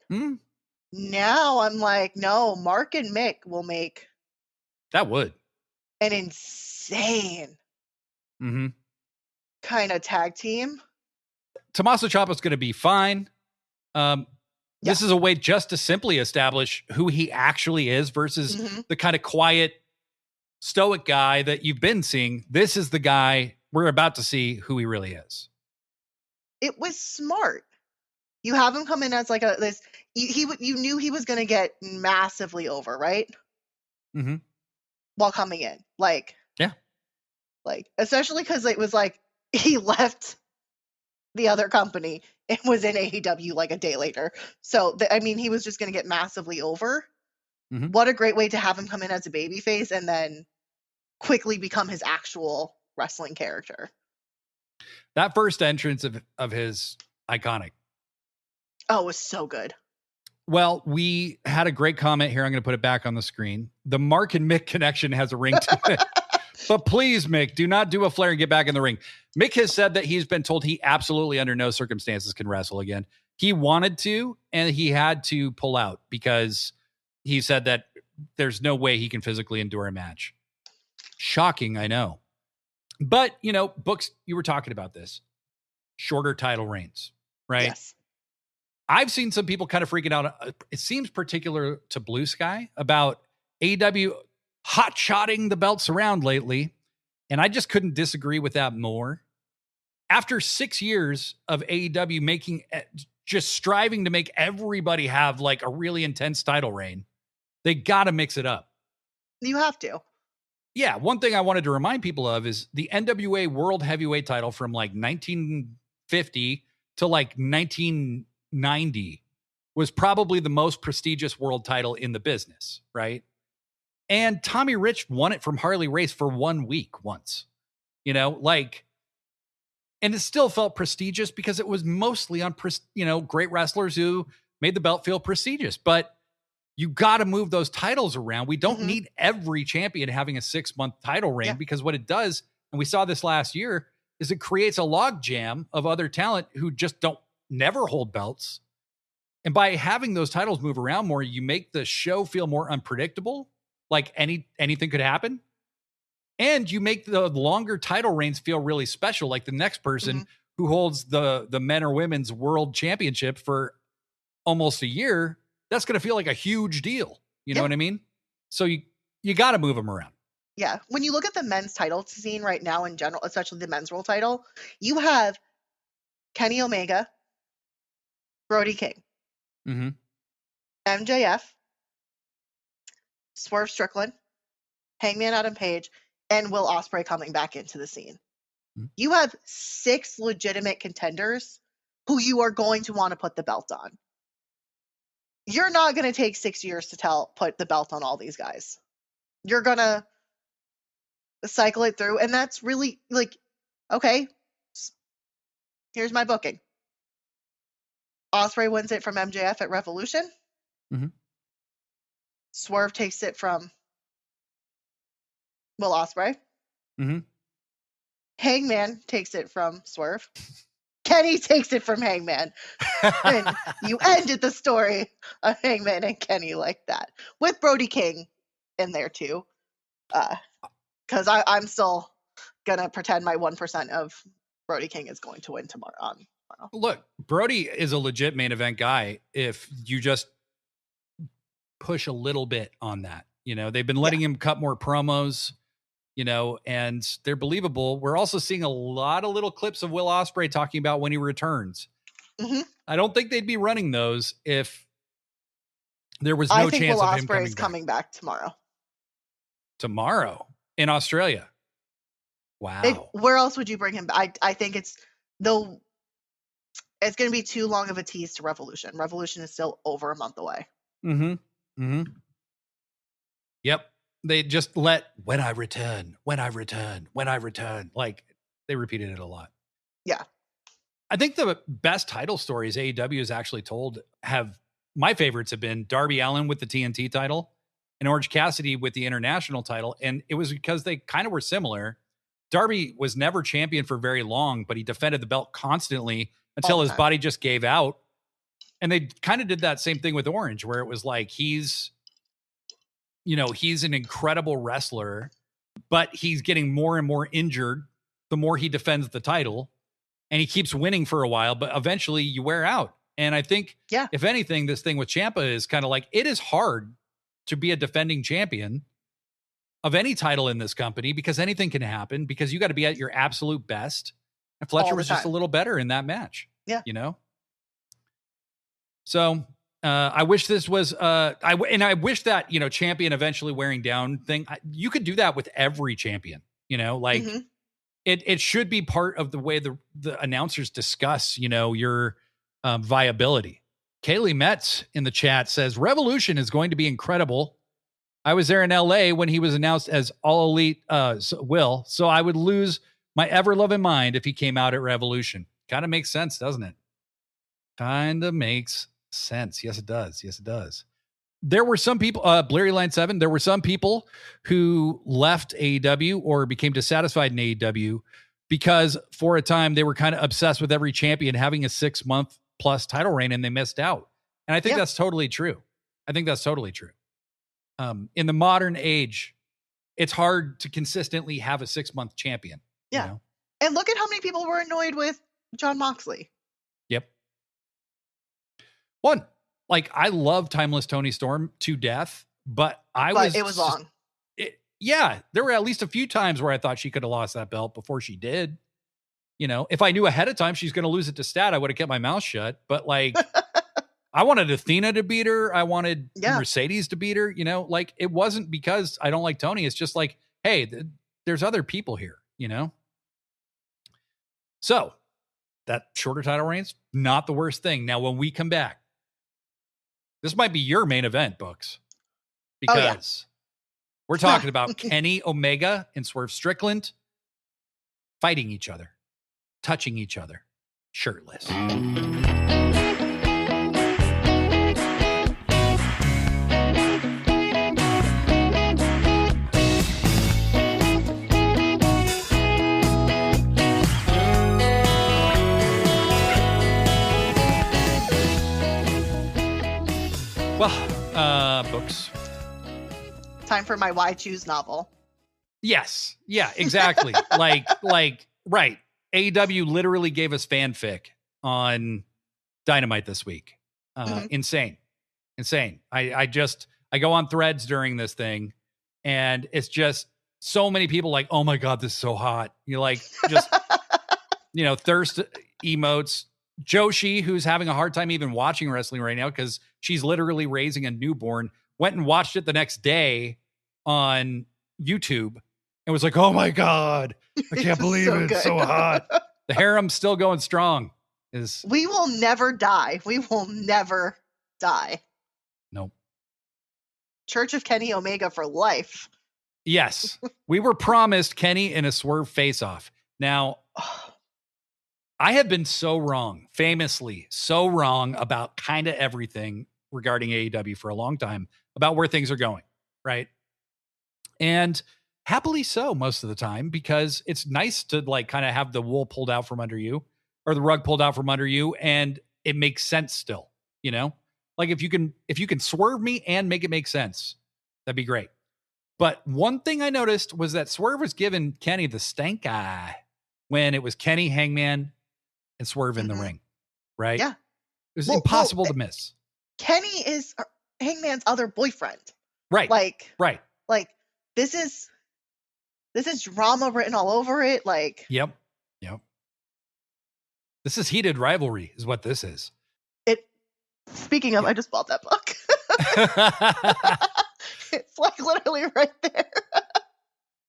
now I'm like, no, Mark and Mick will make that would an insane kind of tag team. Tommaso Ciampa is going to be fine. This is a way just to simply establish who he actually is versus the kind of quiet, stoic guy that you've been seeing. This is the guy we're about to see who he really is. It was smart. You have him come in as like you knew he was going to get massively over, right? While coming in, especially because it was like he left the other company and was in AEW like a day later. So he was just going to get massively over. What a great way to have him come in as a babyface and then quickly become his actual wrestling character. That first entrance of his, iconic. Oh, it was so good. Well, we had a great comment here. I'm going to put it back on the screen. The Mark and Mick connection has a ring to it. But please, Mick, do not do a flare and get back in the ring. Mick has said that he's been told he absolutely under no circumstances can wrestle again. He wanted to, and he had to pull out because he said that there's no way he can physically endure a match. Shocking, I know. But, Books, you were talking about this. Shorter title reigns, right? Yes. I've seen some people kind of freaking out. It seems particular to Blue Sky about AEW hot-shotting the belts around lately, and I just couldn't disagree with that more. After 6 years of AEW just striving to make everybody have like a really intense title reign, they got to mix it up. You have to. Yeah, one thing I wanted to remind people of is the NWA World Heavyweight title from like 1950 to like 1990 was probably the most prestigious world title in the business, right? And Tommy Rich won it from Harley Race for 1 week once, and it still felt prestigious because it was mostly on, great wrestlers who made the belt feel prestigious. But you got to move those titles around. We don't need every champion having a 6-month title reign because what it does, and we saw this last year, is it creates a log jam of other talent who just never hold belts. And by having those titles move around more, you make the show feel more unpredictable, like anything could happen. And you make the longer title reigns feel really special, like the next person who holds the men or women's world championship for almost a year. That's going to feel like a huge deal. You know what I mean? So you got to move them around. Yeah. When you look at the men's title scene right now in general, especially the men's world title, you have Kenny Omega, Brody King, MJF, Swerve Strickland, Hangman Adam Page, and Will Ospreay coming back into the scene. You have 6 legitimate contenders who you are going to want to put the belt on. You're not going to take 6 years to put the belt on all these guys. You're going to cycle it through. And that's really okay, here's my booking. Ospreay wins it from MJF at Revolution. Swerve takes it from Will Ospreay. Mm-hmm. Hangman takes it from Swerve. Kenny takes it from Hangman. And you ended the story of Hangman and Kenny like that. With Brody King in there too. Because I'm still going to pretend my 1% of Brody King is going to win tomorrow. Look, Brody is a legit main event guy if you just push a little bit on that. You know, they've been letting him cut more promos, you know, and they're believable. We're also seeing a lot of little clips of Will Ospreay talking about when he returns. Mm-hmm. I don't think they'd be running those if there was no chance of him coming back tomorrow. Tomorrow in Australia. Wow. Where else would you bring him? I think it's going to be too long of a tease to Revolution. Revolution is still over a month away. Mm-hmm. Mm-hmm. Yep. They just let when I return. Like they repeated it a lot. Yeah. I think the best title stories AEW has actually told my favorites have been Darby Allin with the TNT title and Orange Cassidy with the international title. And it was because they kind of were similar. Darby was never champion for very long, but he defended the belt constantly until his body just gave out. And they kind of did that same thing with Orange, where it was like, he's an incredible wrestler, but he's getting more and more injured the more he defends the title. And he keeps winning for a while, but eventually you wear out. And I think, if anything, this thing with Ciampa is kind of like, it is hard to be a defending champion of any title in this company because anything can happen because you got to be at your absolute best. And Fletcher was just a little better in that match. Yeah. You know? So I wish this was, I wish that, you know, champion eventually wearing down thing. You could do that with every champion, you know, like it should be part of the way the announcers discuss, you know, your viability. Kaylee Metz in the chat says Revolution is going to be incredible. I was there in LA when he was announced as All Elite so I would lose my ever-loving mind if he came out at Revolution. Kind of makes sense, doesn't it? Kind of makes sense. Yes, it does. Yes, it does. There were some people, Blurry Line 7, there were some people who left AEW or became dissatisfied in AEW because for a time they were kind of obsessed with every champion having a 6-month plus title reign and they missed out. And I think that's totally true. In the modern age, it's hard to consistently have a 6-month champion. Yeah. You know? And look at how many people were annoyed with Jon Moxley. Yep. Like I love Timeless Tony Storm to death, but it was long. There were at least a few times where I thought she could have lost that belt before she did. You know, if I knew ahead of time she's going to lose it to Stat, I would have kept my mouth shut. But like, I wanted Athena to beat her. I wanted Mercedes to beat her. You know, like it wasn't because I don't like Tony. It's just like, hey, there's other people here. You know. So that shorter title reigns, not the worst thing. Now, when we come back, this might be your main event, Books, because we're talking about Kenny Omega and Swerve Strickland fighting each other, touching each other, shirtless. Well, Books. Time for my Why Choose novel. Yes. Yeah, exactly. like, right. AEW literally gave us fanfic on Dynamite this week. Insane. I go on threads during this thing and it's just so many people like, oh my God, this is so hot. You're like, just, you know, thirst emotes. Joshi, who's having a hard time even watching wrestling right now because she's literally raising a newborn, went and watched it the next day on YouTube and was like, oh my God, I can't believe it's so hot. The harem's still going strong. We will never die. Nope. Church of Kenny Omega for life. Yes. We were promised Kenny in a Swerve face-off. Now, I have been so wrong, famously so wrong about kind of everything regarding AEW for a long time about where things are going, right? And happily so most of the time, because it's nice to like kind of have the wool pulled out from under you, or the rug pulled out from under you, and it makes sense still, you know? Like if you can swerve me and make it make sense, that'd be great. But one thing I noticed was that Swerve was giving Kenny the stank eye when it was Kenny, Hangman, and Swerve in the ring, right? Yeah. It was impossible to miss. Kenny is Hangman's other boyfriend. Right. Like this is drama written all over it. Like, Yep. This is heated rivalry is what this is. Speaking of, I just bought that book. It's like literally right there.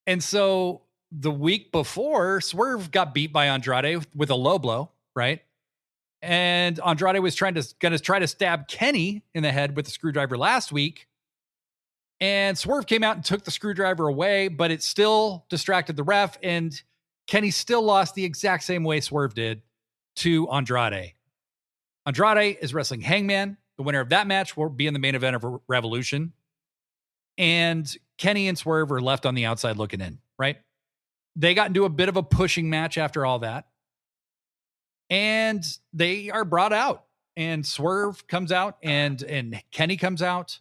And so the week before, Swerve got beat by Andrade with a low blow, right? And Andrade was going to try to stab Kenny in the head with a screwdriver last week. And Swerve came out and took the screwdriver away, but it still distracted the ref. And Kenny still lost the exact same way Swerve did to Andrade. Andrade is wrestling Hangman. The winner of that match will be in the main event of Revolution. And Kenny and Swerve are left on the outside looking in, right? They got into a bit of a pushing match after all that. And they are brought out. And Swerve comes out and Kenny comes out.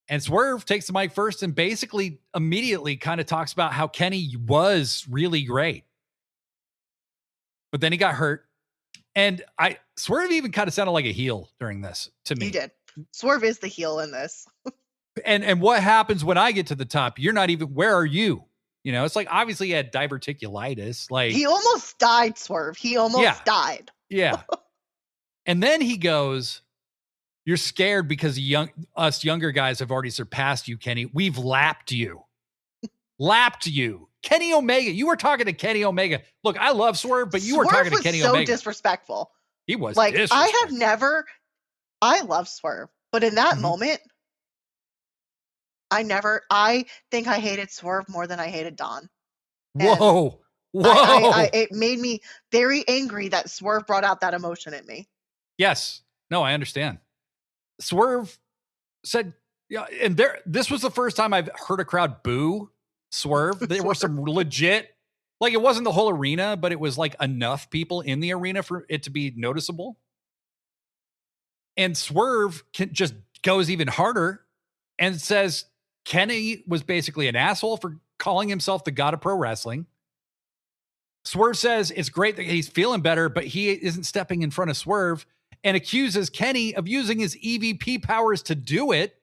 And Swerve takes the mic first and basically immediately kind of talks about how Kenny was really great. But then he got hurt. And Swerve even kind of sounded like a heel during this to me. He did. Swerve is the heel in this. And what happens when I get to the top? You're not even, where are you? You know, it's like, obviously he had diverticulitis. Like, he almost died, Swerve. He almost died. Yeah. And then he goes, you're scared because us younger guys have already surpassed you, Kenny. We've lapped you. Kenny Omega. You were talking to Kenny Omega. Look, I love Swerve, but you were talking to Kenny Omega. So disrespectful. He was like, disrespectful. I love Swerve, but in that moment, I think I hated Swerve more than I hated Don. Whoa. It made me very angry that Swerve brought out that emotion in me. Yes. No, I understand. Swerve said, yeah, and this was the first time I've heard a crowd boo Swerve. There were some legit, like, it wasn't the whole arena, but it was like enough people in the arena for it to be noticeable. And Swerve just goes even harder and says Kenny was basically an asshole for calling himself the god of pro wrestling. Swerve says it's great that he's feeling better, but he isn't stepping in front of Swerve, and accuses Kenny of using his EVP powers to do it.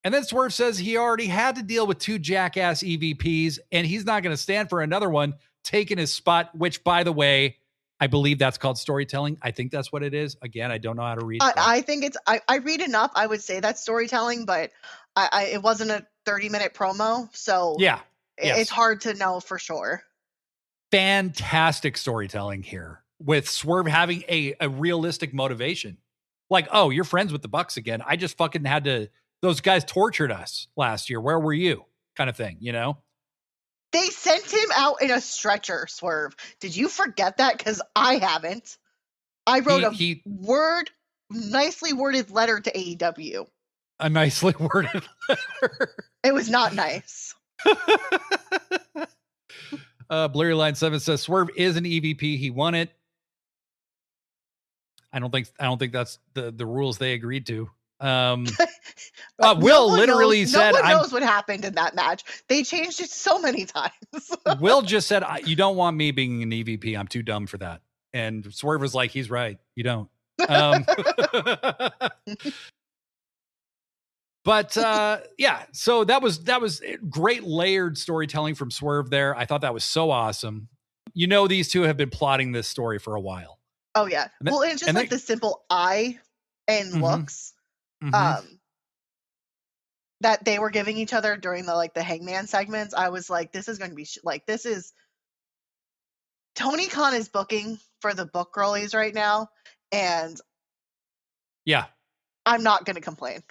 And then Swerve says he already had to deal with 2 jackass EVPs, and he's not going to stand for another one taking his spot, which, by the way, I believe that's called storytelling. I think that's what it is. Again, I don't know how to read. I think I read enough. I would say that's storytelling, but it wasn't a 30-minute promo. So yeah, it's hard to know for sure. Fantastic storytelling here with Swerve having a realistic motivation. Like, oh, you're friends with the Bucks again. I just fucking had to, those guys tortured us last year. Where were you? Kind of thing, you know? They sent him out in a stretcher, Swerve. Did you forget that? Because I haven't. I wrote a nicely worded letter to AEW. A nicely worded letter. It was not nice. Blurry Line 7 says Swerve is an EVP. He won it. I don't think that's the rules they agreed to. Will literally said, no one knows what happened in that match. They changed it so many times. Will just said, you don't want me being an EVP. I'm too dumb for that. And Swerve was like, he's right. You don't. But yeah, so that was great layered storytelling from Swerve there. I thought that was so awesome. You know, these two have been plotting this story for a while. Oh yeah. And it's just like the simple eye and looks that they were giving each other during the Hangman segments. I was like, this is going to be this is Tony Khan is booking for the book girlies right now, and yeah, I'm not going to complain.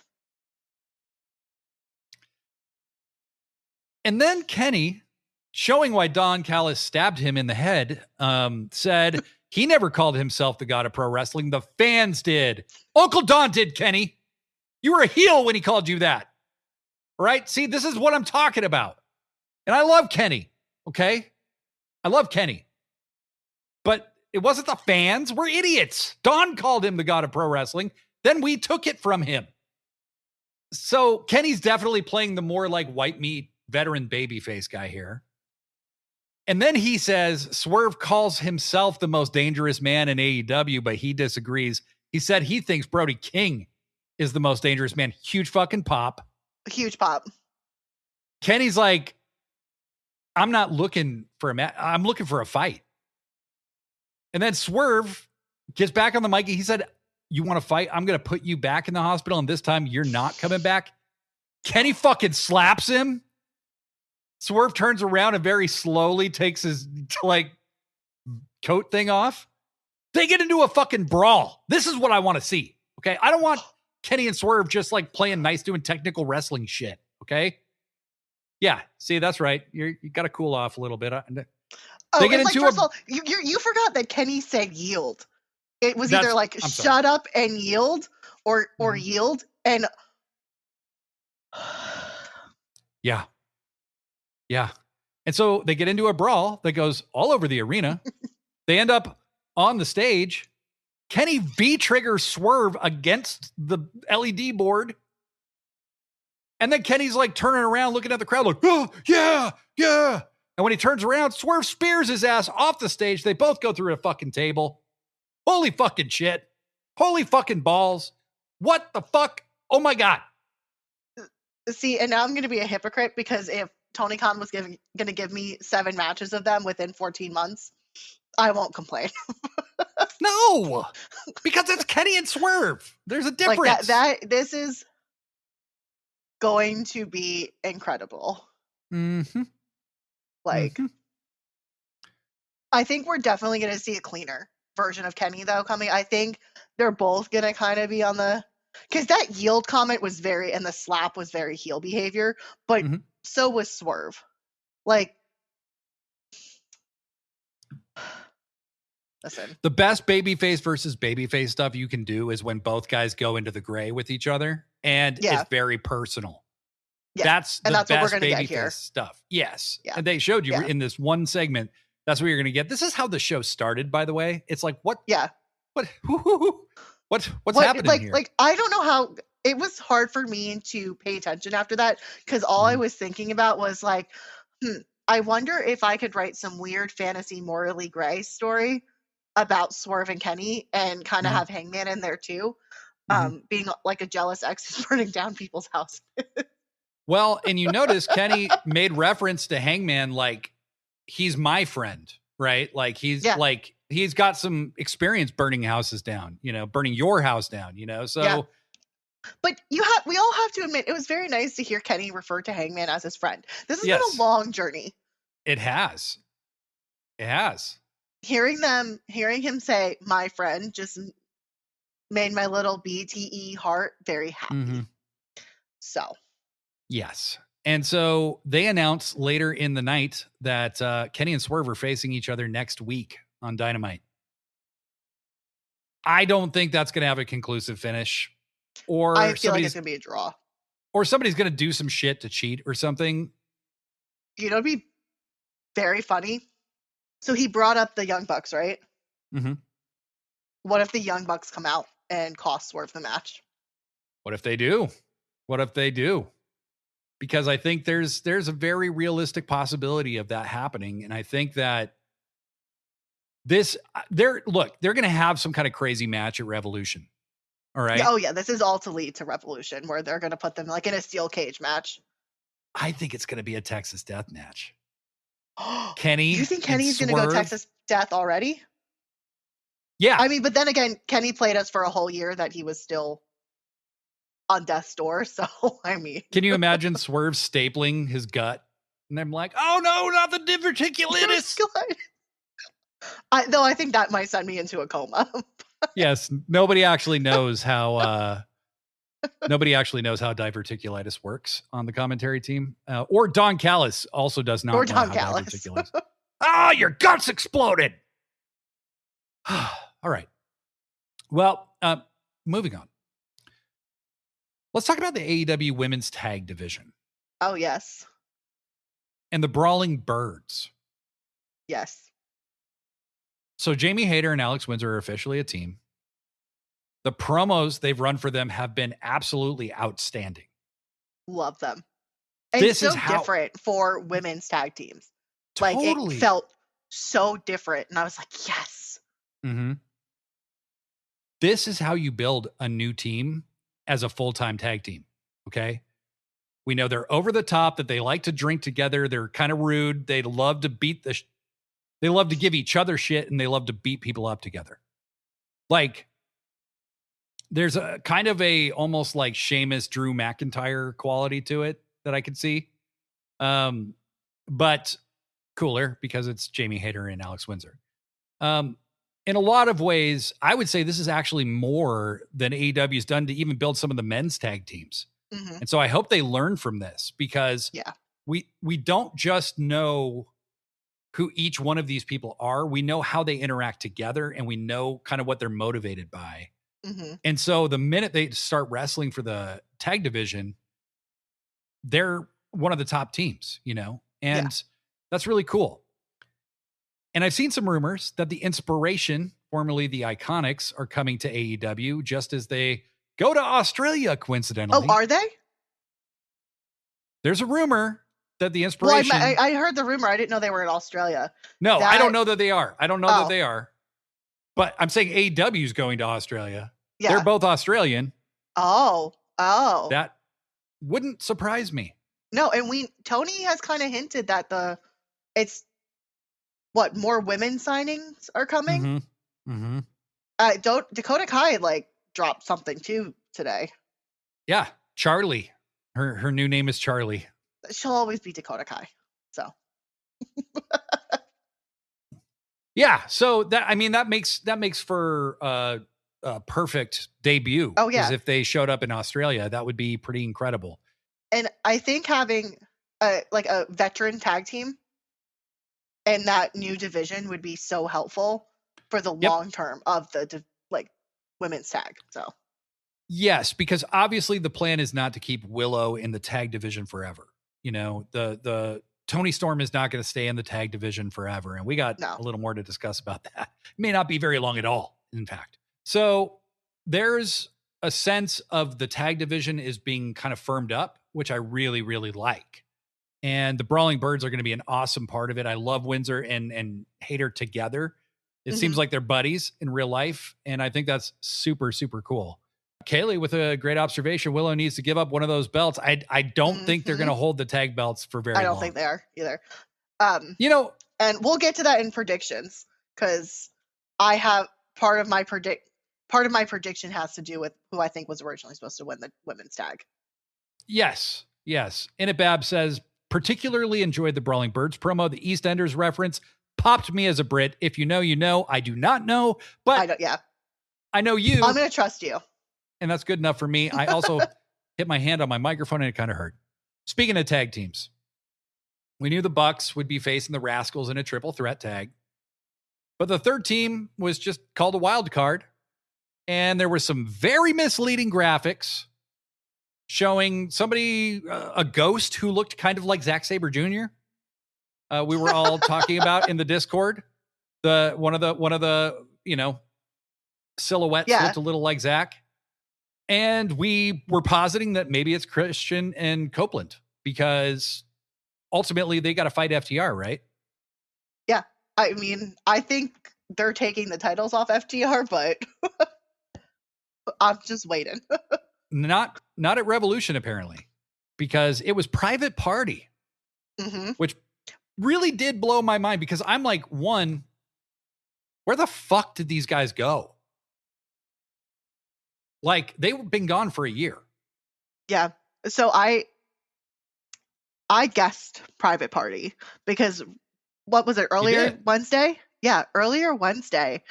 And then Kenny, showing why Don Callis stabbed him in the head, said he never called himself the god of pro wrestling. The fans did. Uncle Don did, Kenny. You were a heel when he called you that. Right? See, this is what I'm talking about. And I love Kenny. Okay. I love Kenny. But it wasn't the fans. We're idiots. Don called him the god of pro wrestling. Then we took it from him. So Kenny's definitely playing the more like white meat veteran babyface guy here. And then he says Swerve calls himself the most dangerous man in AEW, but he disagrees. He said he thinks Brody King is the most dangerous man. Huge fucking pop. Huge pop. Kenny's like, I'm not looking for a match. I'm looking for a fight. And then Swerve gets back on the mic. He said, you want to fight? I'm going to put you back in the hospital. And this time you're not coming back. Kenny fucking slaps him. Swerve turns around and very slowly takes his like coat thing off. They get into a fucking brawl. This is what I want to see. Okay. I don't want Kenny and Swerve just like playing nice, doing technical wrestling shit. Okay. Yeah. See, that's right. You got to cool off a little bit. They get into first of all, you forgot that Kenny said yield. It was either like shut up and yield or yield. And yeah. Yeah. And so they get into a brawl that goes all over the arena. They end up on the stage. Kenny V-triggers Swerve against the LED board. And then Kenny's like turning around, looking at the crowd like, oh, yeah, yeah. And when he turns around, Swerve spears his ass off the stage. They both go through a fucking table. Holy fucking shit. Holy fucking balls. What the fuck? Oh my God. See, and now I'm going to be a hypocrite because if Tony Khan was going to give me 7 matches of them within 14 months, I won't complain. No, because it's Kenny and Swerve. There's a difference. This is going to be incredible. Mm-hmm. I think we're definitely going to see a cleaner version of Kenny, though, coming. I think they're both going to kind of be on the... Because that yield comment was and the slap was very heel behavior, but so was Swerve. Listen. The best babyface versus babyface stuff you can do is when both guys go into the gray with each other, and it's very personal. Yeah. That's the best what we're babyface stuff. Yes. Yeah. And they showed you in this one segment. That's what you're going to get. This is how the show started, by the way. It's like, what? Yeah. What's happening here? I don't know how. It was hard for me to pay attention after that because all I was thinking about was like, I wonder if I could write some weird fantasy morally gray story about Swerve and Kenny and kind of have Hangman in there too, being like a jealous ex who's burning down people's houses. Well, and you notice Kenny made reference to Hangman like he's my friend, right? Like he's he's got some experience burning houses down, burning your house down, so. Yeah. But we all have to admit, it was very nice to hear Kenny refer to Hangman as his friend. This has been a long journey. It has. It has. Hearing him say "my friend" just made my little BTE heart very happy. So. Yes. And so they announced later in the night that Kenny and Swerve are facing each other next week on Dynamite. I don't think that's going to have a conclusive finish. Or I feel like it's going to be a draw. Or somebody's going to do some shit to cheat or something. It'd be very funny. So he brought up the Young Bucks, right? Mm-hmm. What if the Young Bucks come out and cost Swerve the match? What if they do? Because I think there's a very realistic possibility of that happening. And I think that they're going to have some kind of crazy match at Revolution. All right. Oh yeah. This is all to lead to Revolution where they're going to put them like in a steel cage match. I think it's going to be a Texas death match. Kenny. You think Kenny's going to go Texas death already? Yeah. I mean, but then again, Kenny played us for a whole year that he was still on death's door. So, I mean. Can you imagine Swerve stapling his gut? And I'm like, oh no, not the diverticulitis. Though I think that might send me into a coma. Yes. Nobody actually knows how diverticulitis works on the commentary team. Or Don Callis also does not know how diverticulitis. Your guts exploded. All right. Well, moving on. Let's talk about the AEW women's tag division. Oh, yes. And the Brawling Birds. Yes. So Jamie Hayter and Alex Windsor are officially a team. The promos they've run for them have been absolutely outstanding. Love them. And This so is how different for women's tag teams. totally Like, it felt so different. And I was like, yes. Mm-hmm. This is how you build a new team as a full-time tag team. Okay. We know they're over the top, that they like to drink together. They're kind of rude. They love to they love to give each other shit, and they love to beat people up together. Like, there's a kind of a almost like Sheamus, Drew McIntyre quality to it that I could see. But cooler because it's Jamie Hayter and Alex Windsor. In a lot of ways, I would say this is actually more than AEW's done to even build some of the men's tag teams. Mm-hmm. And so I hope they learn from this, because we don't just know who each one of these people are. We know how they interact together, and we know kind of what they're motivated by. Mm-hmm. And so the minute they start wrestling for the tag division, they're one of the top teams, you know, and that's really cool. And I've seen some rumors that the Inspiration, formerly the Iconics, are coming to AEW just as they go to Australia, coincidentally. Oh, are they? There's a rumor that the Inspiration... Well, I heard the rumor. I didn't know they were in Australia. No, I don't know that they are. I don't know that they are. But I'm saying AEW is going to Australia. Yeah. They're both Australian. Oh. That wouldn't surprise me. No, and Tony has kind of hinted that more women signings are coming. Mm-hmm. Mm-hmm. Dakota Kai dropped something too today. Yeah, Charlie. Her new name is Charlie. She'll always be Dakota Kai. So. Yeah, so that makes for a perfect debut. Oh yeah, because if they showed up in Australia, that would be pretty incredible. And I think having a veteran tag team in that new division would be so helpful for the long term of the women's tag. So yes, because obviously the plan is not to keep Willow in the tag division forever. You know, the Tony Storm is not going to stay in the tag division forever. And we got a little more to discuss about that. It may not be very long at all, in fact. So there's a sense of the tag division is being kind of firmed up, which I really, really like. And the Brawling Birds are going to be an awesome part of it. I love Windsor and Hayter together. It seems like they're buddies in real life. And I think that's super, super cool. Kaylee with a great observation. Willow needs to give up one of those belts. I don't think they're going to hold the tag belts for very long. I don't think they are either. And we'll get to that in predictions, because I have part of my prediction has to do with who I think was originally supposed to win the women's tag. Yes. Inabab says, particularly enjoyed the Brawling Birds promo. The EastEnders reference popped me as a Brit. If you know, you know. I do not know, but I know you. I'm going to trust you. And that's good enough for me. I also hit my hand on my microphone and it kind of hurt. Speaking of tag teams, we knew the Bucks would be facing the Rascals in a triple threat tag. But the third team was just called a wild card. And there were some very misleading graphics showing somebody, a ghost who looked kind of like Zack Sabre Jr. We were all talking about in the Discord. One of the silhouettes looked a little like Zack. And we were positing that maybe it's Christian and Copeland, because ultimately they got to fight FTR, right? Yeah. I mean, I think they're taking the titles off FTR, but I'm just waiting. Not at Revolution, apparently, because it was Private Party, which really did blow my mind, because I'm like, where the fuck did these guys go? Like, they've been gone for a year. Yeah. So I guessed Private Party, because what was it, earlier Wednesday? Yeah, earlier Wednesday,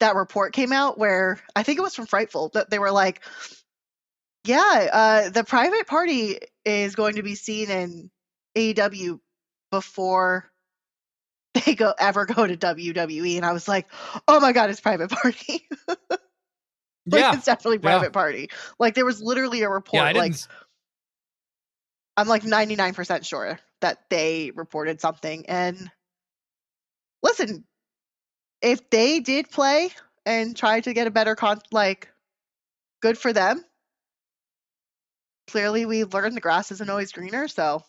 that report came out where, I think it was from Frightful, that they were like, the Private Party is going to be seen in AEW before they ever go to WWE. And I was like, oh my God, it's Private Party. It's definitely Private Party. Like, there was literally a report. I'm like 99% sure that they reported something. And listen, if they did play and try to get a better good for them. Clearly, we learned the grass isn't always greener, so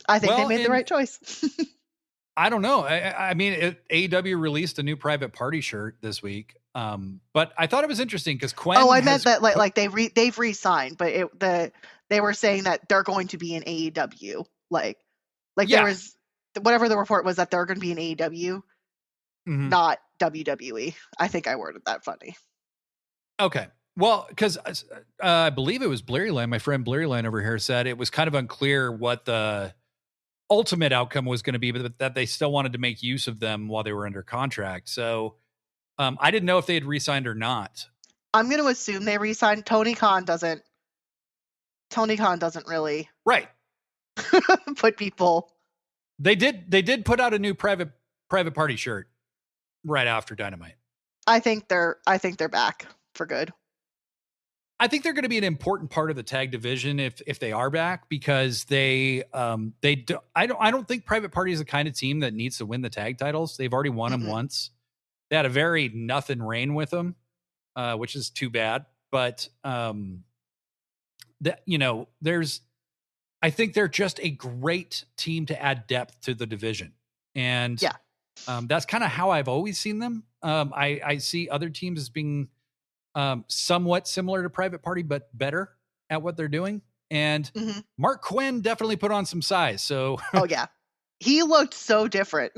I think they made the right choice. I don't know. I mean, AEW released a new private party shirt this week, but I thought it was interesting because Quinn. Oh, I meant that they've re-signed, but they were saying that they're going to be in AEW. There was whatever the report was that they're going to be in AEW, not WWE. I think I worded that funny. Okay. Well, because I believe it was Blurryline, my friend Blurryline over here said it was kind of unclear what the ultimate outcome was going to be, but that they still wanted to make use of them while they were under contract. So I didn't know if they had re-signed or not. I'm going to assume they re-signed. Tony Khan doesn't really put people. They did put out a new private party shirt right after Dynamite. I think they're back for good. I think they're going to be an important part of the tag division if they are back, because I don't think Private Party is the kind of team that needs to win the tag titles. They've already won them once. They had a very nothing reign with them, which is too bad. But I think they're just a great team to add depth to the division, and that's kind of how I've always seen them. I see other teams as being somewhat similar to Private Party, but better at what they're doing. And Mark Quinn definitely put on some size. So, he looked so different.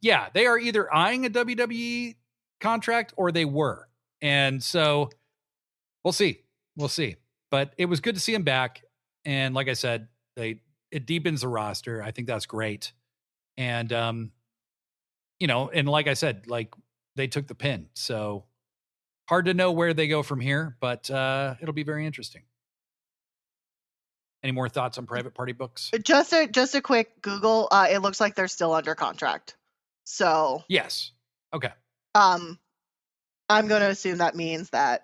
Yeah, they are either eyeing a WWE contract or they were. And so we'll see. But it was good to see him back. And like I said, it deepens the roster. I think that's great. And, and like I said, they took the pin. So hard to know where they go from here, but it'll be very interesting. Any more thoughts on Private Party books? Just a quick Google. It looks like they're still under contract. So yes. Okay. I'm going to assume that means that.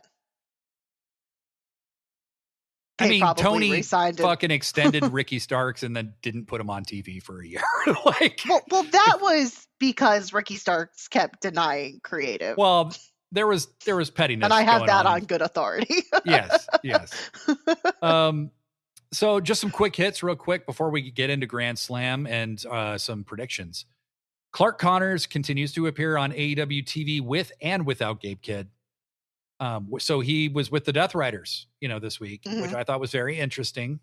Tony fucking extended Ricky Starks and then didn't put him on TV for a year. Well, that was because Ricky Starks kept denying creative. Well, there was pettiness, and I have that on good authority. Yes. So just some quick hits real quick before we get into Grand Slam and some predictions. Clark Connors continues to appear on AEW TV with and without Gabe Kidd. So he was with the Death Riders, this week, which I thought was very interesting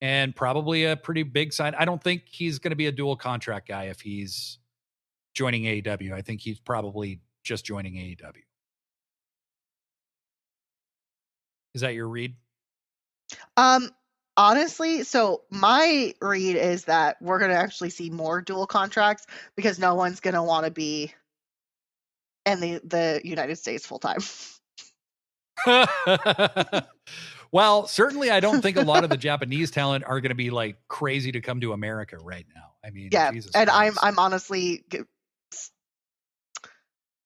and probably a pretty big sign. I don't think he's going to be a dual contract guy if he's joining AEW. I think he's probably just joining AEW. Is that your read? Honestly, so my read is that we're going to actually see more dual contracts because no one's going to want to be in the United States full time. Well, certainly I don't think a lot of the Japanese talent are going to be crazy to come to America right now. I mean, Jesus and Christ. I'm honestly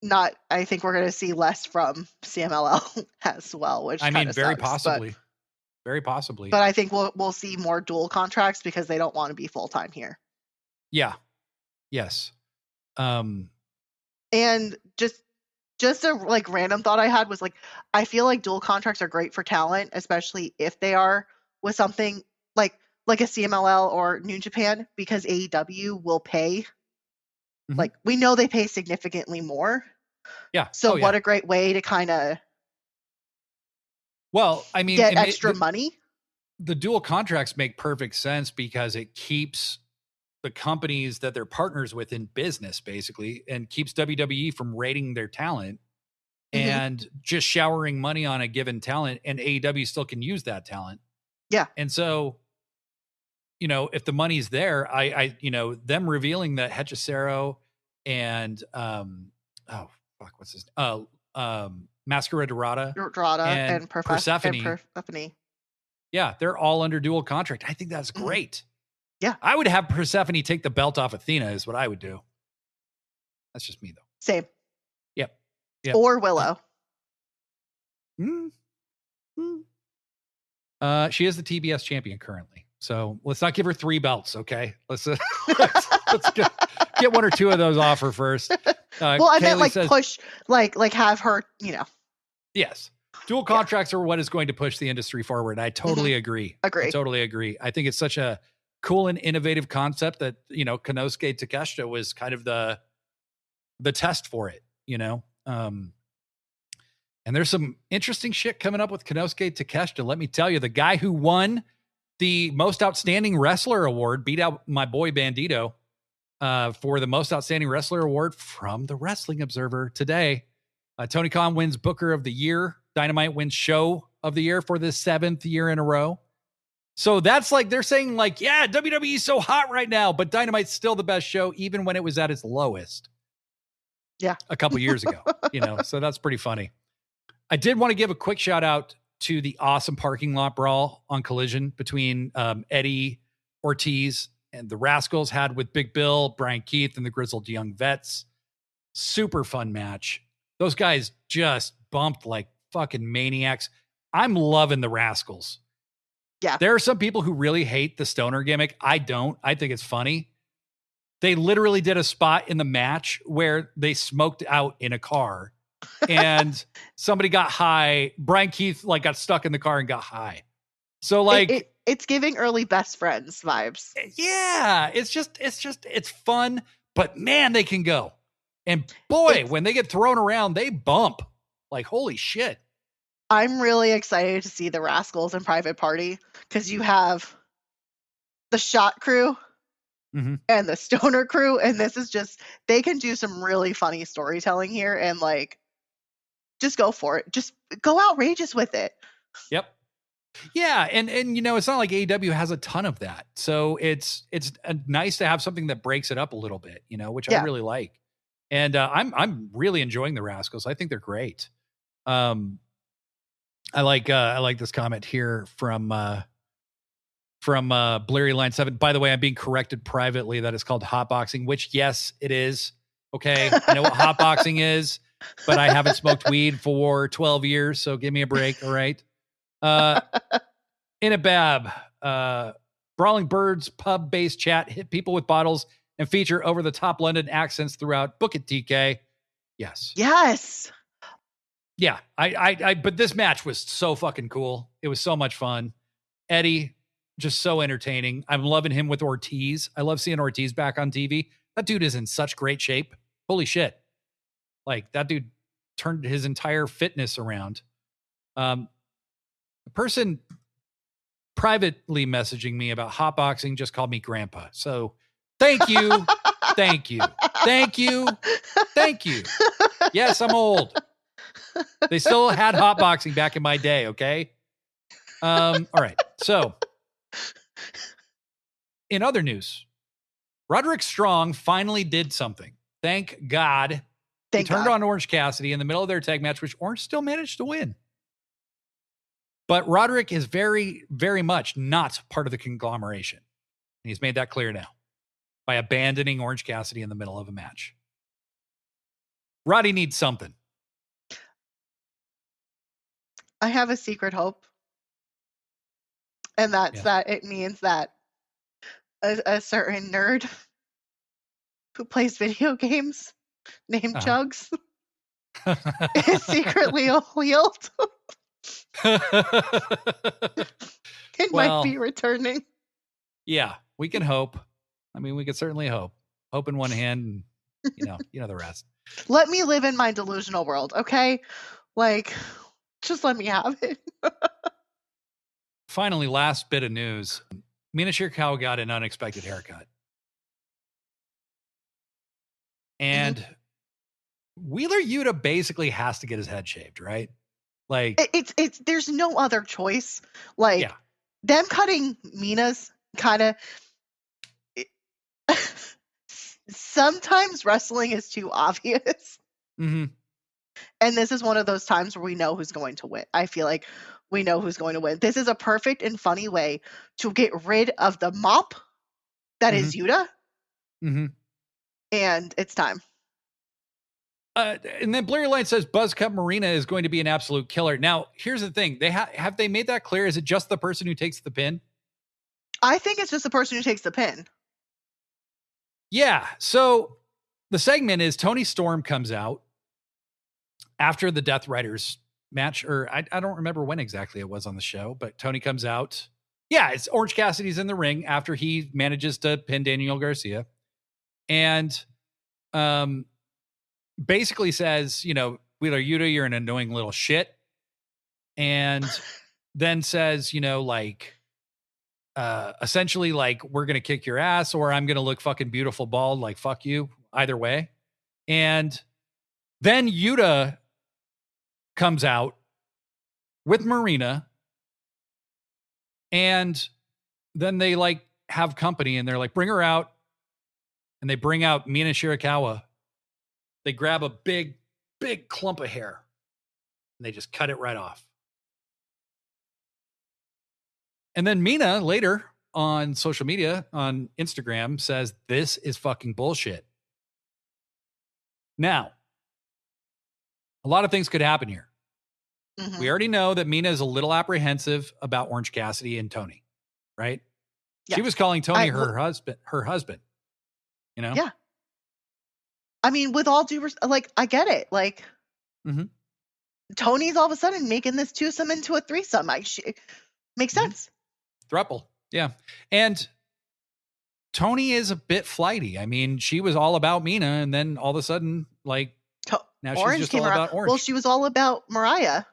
not. I think we're going to see less from CMLL as well, which very possibly. Very possibly. But I think we'll see more dual contracts because they don't want to be full time here. Yeah. Yes. And just a random thought I had was I feel like dual contracts are great for talent, especially if they are with something like a CMLL or New Japan, because AEW will pay. We know they pay significantly more. Yeah. So what a great way to kind of get extra money. The dual contracts make perfect sense because it keeps the companies that they're partners with in business, basically, and keeps WWE from rating their talent and just showering money on a given talent, and AEW still can use that talent. Yeah. And so, if the money's there, I them revealing that Hechicero and what's his Masquerade Dorada and Persephone. Yeah, they're all under dual contract. I think that's great. Yeah. I would have Persephone take the belt off Athena is what I would do. That's just me, though. Same. Yep. Or Willow. She is the TBS champion currently. So let's not give her 3 belts, okay? Let's get 1 or 2 of those off her first. Well, I meant Kaylee says, push, have her, yes. Dual contracts are what is going to push the industry forward. I totally agree. Agree. I totally agree. I think it's such a cool and innovative concept that, Konosuke Takeshita was kind of the test for it, and there's some interesting shit coming up with Konosuke Takeshita. Let me tell you, the guy who won the most outstanding wrestler award beat out my boy Bandito for the most outstanding wrestler award from the Wrestling Observer today. Tony Khan wins Booker of the Year. Dynamite wins Show of the Year for the 7th year in a row. So that's they're saying WWE's so hot right now, but Dynamite's still the best show, even when it was at its lowest. Yeah. A couple years ago, so that's pretty funny. I did want to give a quick shout out to the awesome parking lot brawl on Collision between Eddie Ortiz and the Rascals had with Big Bill, Brian Keith, and the Grizzled Young Vets. Super fun match. Those guys just bumped like fucking maniacs. I'm loving the Rascals. Yeah. There are some people who really hate the stoner gimmick. I don't. I think it's funny. They literally did a spot in the match where they smoked out in a car and somebody got high. Brian Keith got stuck in the car and got high. So it's giving early Best Friends vibes. Yeah, it's fun, but man, they can go. And boy, when they get thrown around, they bump like holy shit. I'm really excited to see the Rascals in Private Party because you have the Shot Crew and the Stoner Crew, and this is they can do some really funny storytelling here and just go for it. Just go outrageous with it. Yep. Yeah, and it's not like AEW has a ton of that, so it's nice to have something that breaks it up a little bit, which I really like. And I'm really enjoying the Rascals. I think they're great. I like this comment here from Blurry Line 7. By the way, I'm being corrected privately that it's called hotboxing, which yes, it is. Okay, I know what hotboxing is, but I haven't smoked weed for 12 years, so give me a break. All right. In a Bab, Brawling Birds pub-based chat hit people with bottles and feature over-the-top London accents throughout. Book it, TK. Yes. Yes. Yeah. But this match was so fucking cool. It was so much fun. Eddie, just so entertaining. I'm loving him with Ortiz. I love seeing Ortiz back on TV. That dude is in such great shape. Holy shit. That dude turned his entire fitness around. The person privately messaging me about hotboxing just called me grandpa. So thank you. Thank you. Thank you. Thank you. Yes, I'm old. They still had hotboxing back in my day. Okay. All right. So in other news, Roderick Strong finally did something. Thank God. He turned on Orange Cassidy in the middle of their tag match, which Orange still managed to win. But Roderick is very, very much not part of the conglomeration. And he's made that clear now by abandoning Orange Cassidy in the middle of a match. Roddy needs something. I have a secret hope. And that's that it means that a certain nerd who plays video games named Chugs is secretly healed. It might be returning. Yeah, we can hope. I mean, we could certainly hope. Hope in one hand, and you know the rest. Let me live in my delusional world, okay? Just let me have it. Finally, last bit of news. Mina Shirakawa got an unexpected haircut. And Wheeler Yuta basically has to get his head shaved, right? It's there's no other choice. Them cutting Mina's kind of sometimes wrestling is too obvious. And this is one of those times where we know who's going to win. I feel like we know who's going to win. This is a perfect and funny way to get rid of the mop that is Yuta. And it's time. And then Blurry Line says Buzzcut Marina is going to be an absolute killer. Now, here's the thing. Have they made that clear? Is it just the person who takes the pin? I think it's just the person who takes the pin. Yeah. So the segment is Tony Storm comes out after the Death Riders match, or I don't remember when exactly it was on the show, but Tony comes out. Yeah, it's Orange Cassidy's in the ring after he manages to pin Daniel Garcia. And basically says, Wheeler Yuta, you're an annoying little shit. And then says, essentially like, we're going to kick your ass or I'm going to look fucking beautiful bald. Like, fuck you either way. And then Yuta comes out with Marina. And then they like have company and they're like, bring her out. And they bring out Mina Shirakawa. They grab a big clump of hair and they just cut it right off. And then Mina later on social media, on Instagram, says, this is fucking bullshit. Now, a lot of things could happen here. Mm-hmm. We already know that Mina is a little apprehensive about Orange Cassidy and Tony, right? Yeah. She was calling Tony her husband. Yeah. I mean, with all due respect, like, I get it. Like, Tony's all of a sudden making this twosome into a threesome. Makes sense. Thruple. Yeah. And Tony is a bit flighty. I mean, she was all about Mina, and then all of a sudden, like, now Orange she's just all about Orange. Well, she was all about Mariah,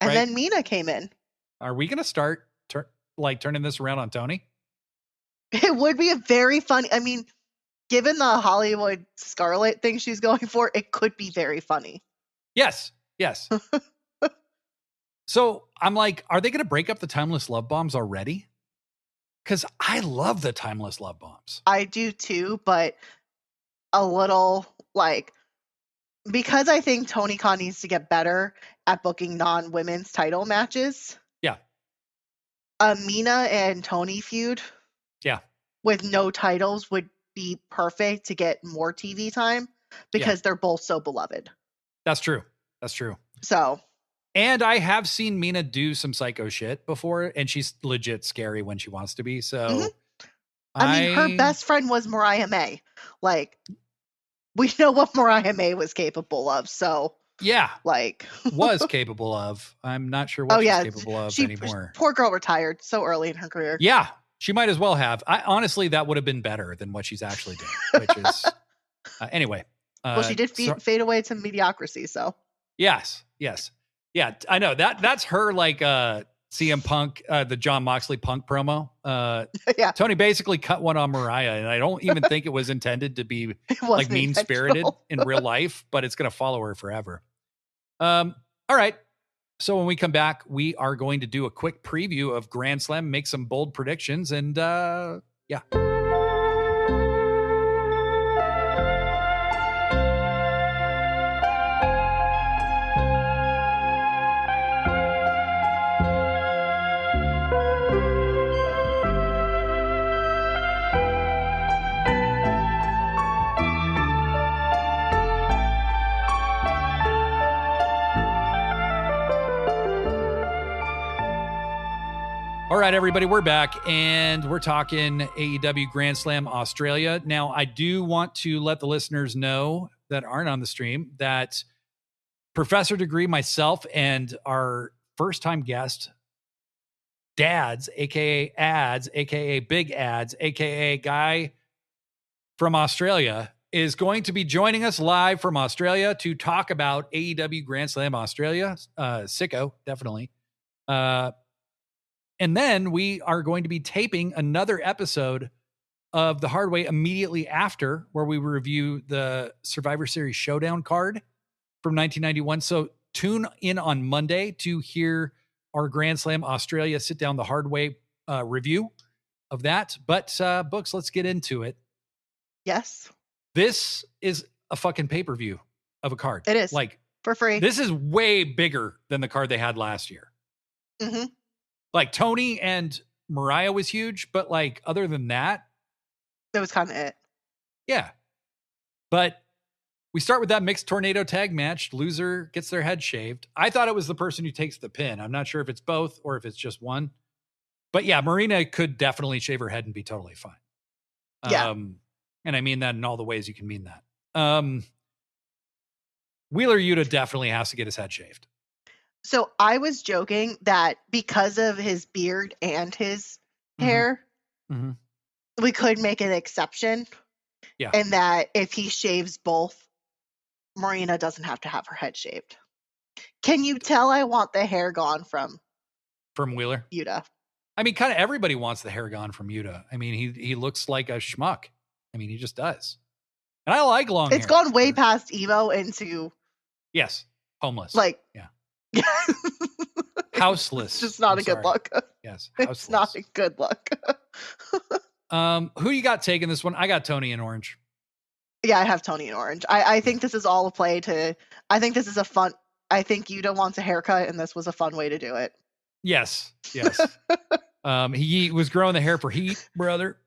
and then Mina came in. Are we going to start turning this around on Tony? It would be a very funny. I mean, given the Hollywood Scarlet thing she's going for, it could be very funny. Yes. So I'm like, are they going to break up the Timeless Love Bombs already? Because I love the Timeless Love Bombs. I do too, but a little like, because I think Tony Khan needs to get better at booking non-women's title matches. Yeah. A Mina and Tony feud. Yeah. With no titles would be perfect to get more TV time because they're both so beloved. That's true. So. And I have seen Mina do some psycho shit before, and she's legit scary when she wants to be. So. I mean, her best friend was Mariah May. Like, we know what Mariah May was capable of. So. Yeah. Like. was capable of. I'm not sure what she's capable of anymore. Poor girl retired so early in her career. Yeah. She might as well have. Honestly, that would have been better than what she's actually doing, which is anyway. Well, she did fade away to mediocrity. So yes. Yeah. I know that's her, like, CM Punk, the Jon Moxley Punk promo. Yeah. Tony basically cut one on Mariah, and I don't even think it was intended to be like mean spirited in real life, but it's going to follow her forever. All right. So when we come back, we are going to do a quick preview of Grand Slam, make some bold predictions, and yeah. All right, everybody, we're back, and we're talking AEW Grand Slam Australia. Now, I do want to let the listeners know that aren't on the stream that Professor Degree, myself, and our first-time guest, Dads, a.k.a. Ads, a.k.a. Big Ads, a.k.a. Guy from Australia, is going to be joining us live from Australia to talk about AEW Grand Slam Australia. Sicko, definitely. And then we are going to be taping another episode of The Hard Way immediately after, where we review the Survivor Series Showdown card from 1991. So tune in on Monday to hear our Grand Slam Australia Sit Down The Hard Way review of that. But Books, let's get into it. Yes. This is a fucking pay-per-view of a card. It is. Like, for free. This is way bigger than the card they had last year. Mm-hmm. Like, Tony and Mariah was huge, but like, other than that, was kind of it. Yeah. But We start with that mixed tornado tag match. Loser gets their head shaved. I thought it was the person who takes the pin. I'm not sure if it's both or if it's just one. But yeah, Marina could definitely shave her head and be totally fine. Yeah. And I mean that in all the ways you can mean that. Wheeler Yuta definitely has to get his head shaved. So I was joking that because of his beard and his hair, we could make an exception. Yeah. And that if he shaves both, Marina doesn't have to have her head shaved. Can you tell I want the hair gone from Wheeler? Yuta. I mean, kind of everybody wants the hair gone from Yuta. I mean, he looks like a schmuck. I mean, he just does. And I like long hair. It's gone way past emo into... Yes. Homeless. Like... Yeah. Houseless. It's just not a good look. Yes. Houseless. It's not a good look. Who you got taking this one? I got Tony in orange. Yeah, I have Tony in orange. I think this is all a play to... I think this is a fun... I think Yuta wants a haircut, and this was a fun way to do it. Yes. Yes. He was growing the hair for heat, brother.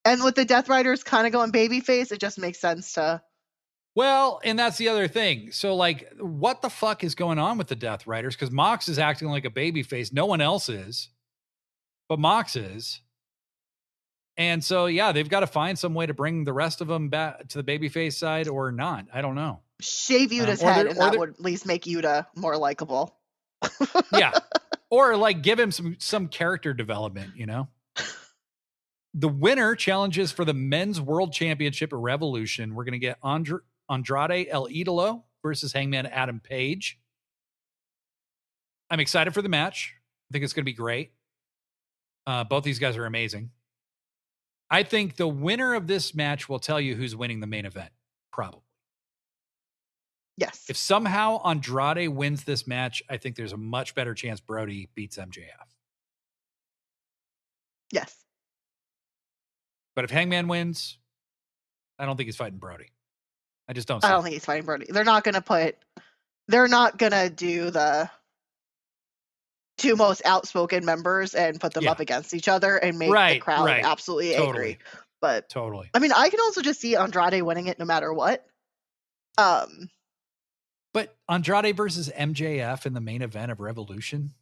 And with the Death Riders kind of going babyface, it just makes sense to... Well, and that's the other thing. So, like, what the fuck is going on with the Death Riders? Because Mox is acting like a babyface. No one else is. But Mox is. And so, yeah, they've got to find some way to bring the rest of them back to the babyface side or not. I don't know. Shave Yuta's head, and that would at least make Yuta more likable. Yeah. Or, like, give him some character development, you know? The winner challenges for the men's world championship at Revolution. We're going to get Andrade El Idolo versus Hangman Adam Page. I'm excited for the match. I think it's going to be great. Both these guys are amazing. I think the winner of this match will tell you who's winning the main event, probably. Yes. If somehow Andrade wins this match, I think there's a much better chance Brody beats MJF. Yes. But if Hangman wins, I don't think he's fighting Brody. I just don't. I don't think he's fighting Brody. They're not going to do the two most outspoken members and put them up against each other and make the crowd absolutely angry. But totally. I mean, I can also just see Andrade winning it no matter what. But Andrade versus MJF in the main event of Revolution?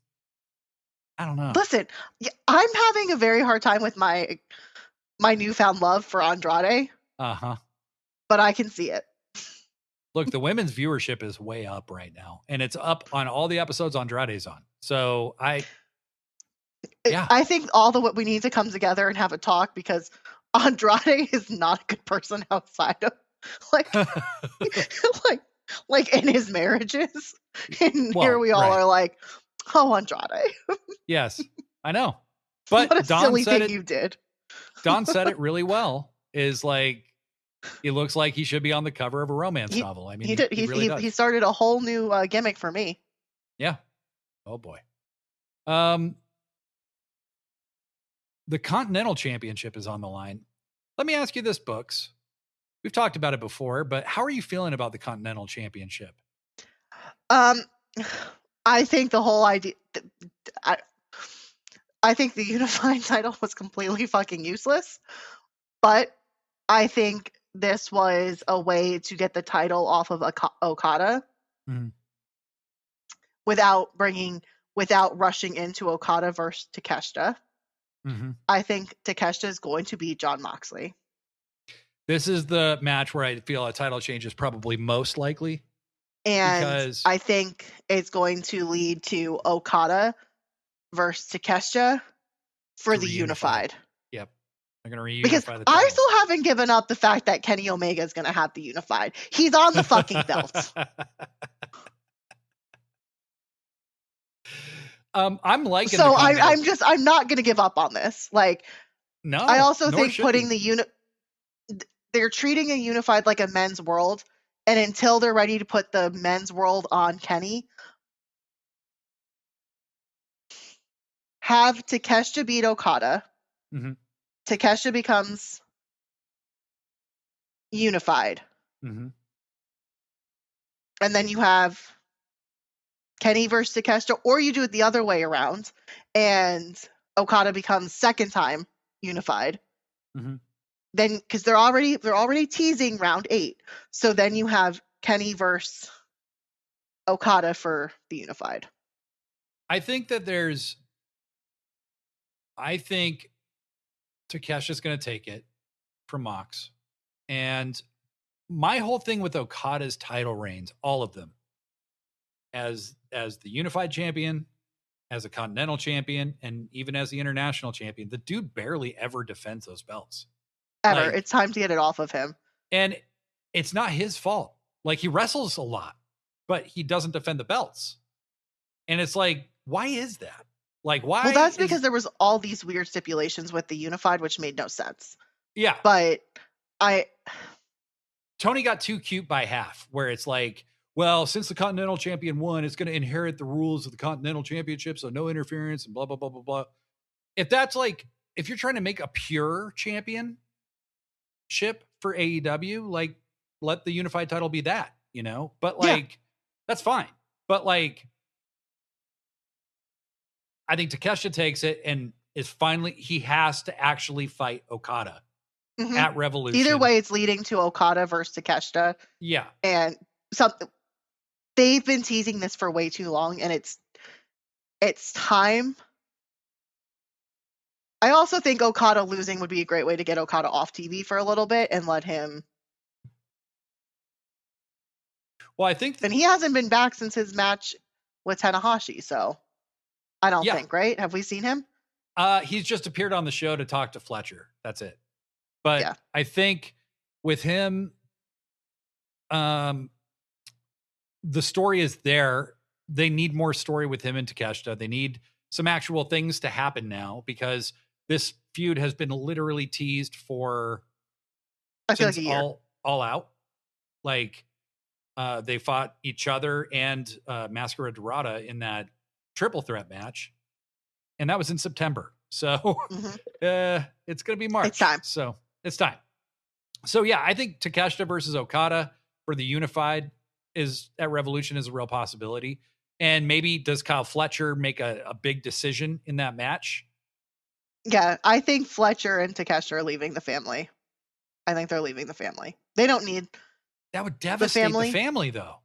I don't know. Listen, I'm having a very hard time with my newfound love for Andrade. Uh-huh. But I can see it. Look, the women's viewership is way up right now. And it's up on all the episodes Andrade's on. So I think what we need to come together and have a talk, because Andrade is not a good person outside of like in his marriages. And here we all are like, oh, Andrade. Yes, I know. But what a Don silly said thing you did. Don said it really well. Is like, he looks like he should be on the cover of a romance novel. I mean, he did. He really does. He started a whole new gimmick for me. Yeah. Oh boy. The Continental Championship is on the line. Let me ask you this, Books. We've talked about it before, but how are you feeling about the Continental Championship? I think the whole idea... I think the unified title was completely fucking useless, but I think this was a way to get the title off of Okada without rushing into Okada versus Takeshita. I think Takeshita is going to beat Jon Moxley. This is the match where I feel a title change is probably most likely. And I think it's going to lead to Okada versus Takeshita for the unified. Yep. They're going to reunify because the titles. I still haven't given up the fact that Kenny Omega is going to have the unified. He's on the fucking belt. I'm liking. So I'm not going to give up on this. Like, no, I also think putting they're treating a unified like a men's world, and until they're ready to put the men's world on Kenny, have Takeshita beat Okada. Takeshita becomes unified. And then you have Kenny versus Takeshita, or you do it the other way around, and Okada becomes second time unified. then because they're already teasing round 8. So then you have Kenny versus Okada for the unified. I think Takesha's going to take it from Mox. And my whole thing with Okada's title reigns, all of them, as the unified champion, as a continental champion, and even as the international champion, the dude barely ever defends those belts. Ever. It's time to get it off of him. And it's not his fault. Like, he wrestles a lot, but he doesn't defend the belts. And it's like, why is that? Like, why? Well, that's because there was all these weird stipulations with the unified, which made no sense. Yeah. But Tony got too cute by half, where it's like, well, since the Continental Champion won, it's going to inherit the rules of the Continental Championship, so no interference and blah, blah, blah, blah, blah. If that's like, if you're trying to make a pure championship for AEW, like, let the unified title be that, you know? But like, that's fine. But like, I think Takesha takes it and is finally, he has to actually fight Okada at Revolution. Either way, it's leading to Okada versus Takesha. Yeah. And something, they've been teasing this for way too long, and it's time. I also think Okada losing would be a great way to get Okada off TV for a little bit and let him. Well, I think and he hasn't been back since his match with Tanahashi, so I don't think, right? Have we seen him? He's just appeared on the show to talk to Fletcher. That's it. But I think with him, the story is there. They need more story with him and Takeshita. They need some actual things to happen now, because this feud has been literally teased for, I feel like a year. All Out. Like, they fought each other and Mascara Dorada in that triple threat match, and that was in September. So it's going to be March. It's time. So it's time. So yeah, I think Takeshita versus Okada for the unified is at Revolution is a real possibility. And maybe does Kyle Fletcher make a big decision in that match? Yeah, I think Fletcher and Takesha are leaving the family. I think they're leaving the family. They don't need that. Would devastate the family though.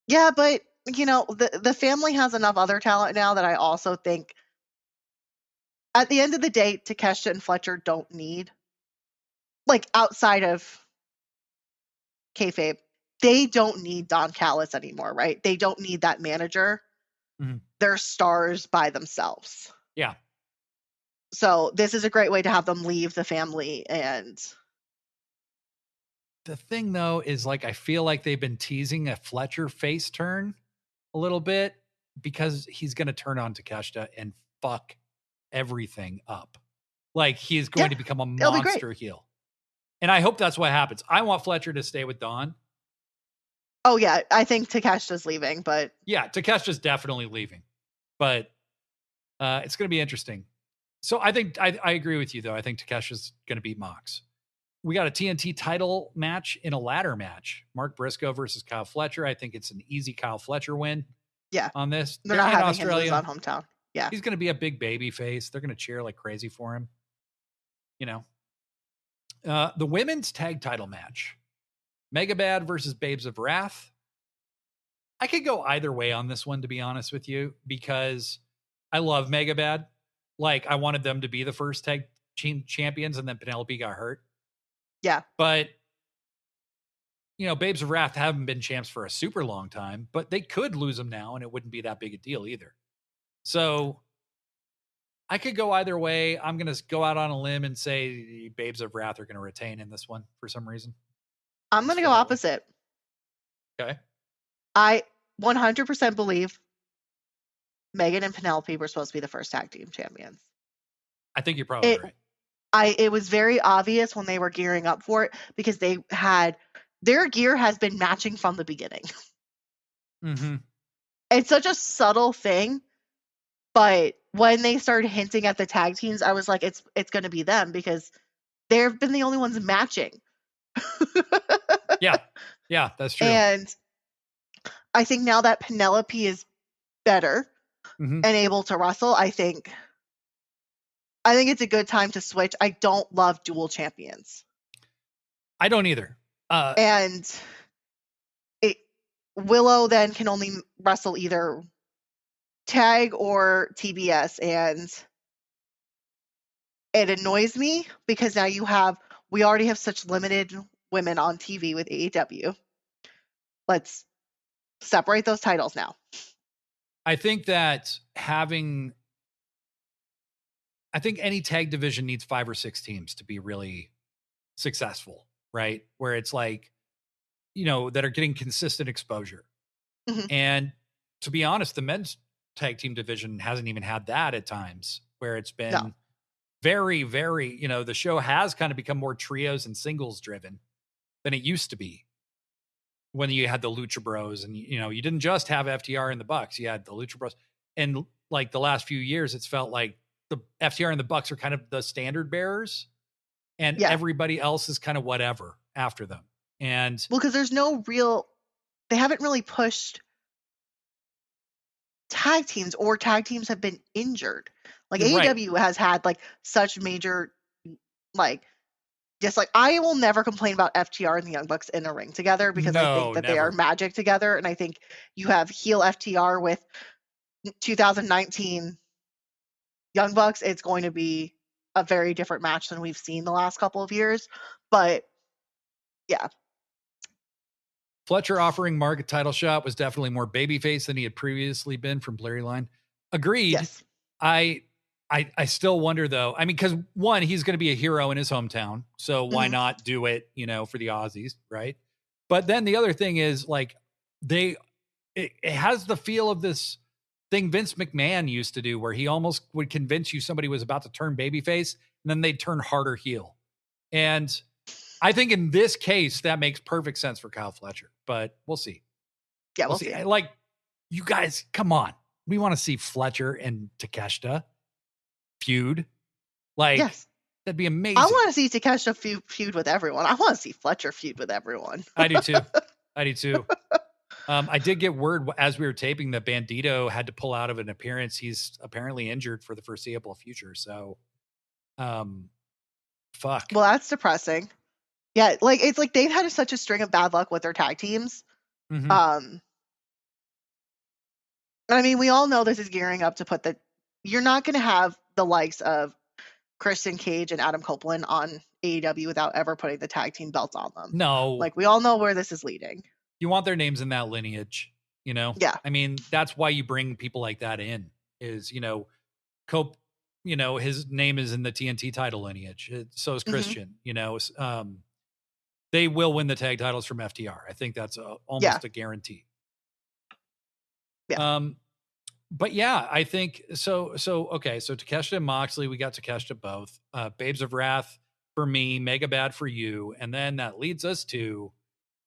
Yeah, but you know, the family has enough other talent now that I also think at the end of the day, Takesha and Fletcher don't need, like, outside of kayfabe, they don't need Don Callis anymore, right? They don't need that manager. They're stars by themselves. Yeah. So this is a great way to have them leave the family. And the thing though is, like, I feel like they've been teasing a Fletcher face turn a little bit, because he's going to turn on Takeshita and fuck everything up. Like, he is going to become a monster heel. And I hope that's what happens. I want Fletcher to stay with Don. Oh yeah, I think Takesha's leaving, but yeah, Takesha's definitely leaving. But it's going to be interesting. So I think I agree with you though. I think Takesha's going to beat Mox. We got a TNT title match in a ladder match. Mark Briscoe versus Kyle Fletcher. I think it's an easy Kyle Fletcher win. Yeah. On this. They're not having Australia. Him lose on hometown. Yeah. He's going to be a big baby face. They're going to cheer like crazy for him. You know. The women's tag title match. Megabad versus Babes of Wrath. I could go either way on this one, to be honest with you, because I love Megabad. Like, I wanted them to be the first tag team champions, and then Penelope got hurt. Yeah. But, you know, Babes of Wrath haven't been champs for a super long time, but they could lose them now, and it wouldn't be that big a deal either. So I could go either way. I'm going to go out on a limb and say Babes of Wrath are going to retain in this one for some reason. I'm going to go opposite. Okay. I 100% believe Megan and Penelope were supposed to be the first tag team champions. I think you're probably right. It was very obvious when they were gearing up for it, because their gear has been matching from the beginning. It's such a subtle thing, but when they started hinting at the tag teams, I was like, it's going to be them, because they've been the only ones matching. Yeah, that's true. And I think now that Penelope is better and able to wrestle, I think it's a good time to switch. I don't love dual champions. I don't either. And Willow then can only wrestle either tag or TBS, and it annoys me because now we already have such limited women on TV with AEW. Let's separate those titles now. I think that I think any tag division needs 5 or 6 teams to be really successful, right? Where it's like, that are getting consistent exposure. Mm-hmm. And to be honest, the men's tag team division hasn't even had that at times, where it's been very, very, the show has kind of become more trios and singles driven than it used to be. When you had the Lucha Bros, and you didn't just have FTR and the Bucks, you had the Lucha Bros. And like the last few years, it's felt like the FTR and the Bucks are kind of the standard bearers, and everybody else is kind of whatever after them. And because there's they haven't really pushed tag teams, or tag teams have been injured. Like AEW has had like such major, like, just like, I will never complain about FTR and the Young Bucks in a ring together, because I think that they are magic together. And I think you have heel FTR with 2019 Young Bucks. It's going to be a very different match than we've seen the last couple of years. But yeah. Fletcher offering Mark a title shot was definitely more babyface than he had previously been from Blurry Line. Agreed. Yes. I still wonder though. I mean, because one, he's going to be a hero in his hometown, so why not do it, for the Aussies, right? But then the other thing is, like, it has the feel of this thing Vince McMahon used to do, where he almost would convince you somebody was about to turn babyface, and then they'd turn harder heel. And I think in this case, that makes perfect sense for Kyle Fletcher, but we'll see. Yeah, we'll see. Like, you guys, come on. We want to see Fletcher and Takeshita feud. Like, that'd be amazing. I want to see Takeshita feud with everyone. I want to see Fletcher feud with everyone. I do too. I did get word as we were taping that Bandito had to pull out of an appearance. He's apparently injured for the foreseeable future. So, fuck. Well, that's depressing. Yeah, like, it's like they've had such a string of bad luck with their tag teams. Mm-hmm. I mean, we all know this is gearing up to you're not going to have the likes of Christian Cage and Adam Copeland on AEW without ever putting the tag team belts on them. No. Like, we all know where this is leading. You want their names in that lineage, Yeah. I mean, that's why you bring people like that in, is, Cope, his name is in the TNT title lineage. So is Christian, they will win the tag titles from FTR. I think that's almost a guarantee. Yeah. But yeah, I think so. Okay. So Takeshita and Moxley, we got Takeshita both. Babes of Wrath for me, Mega Bad for you. And then that leads us to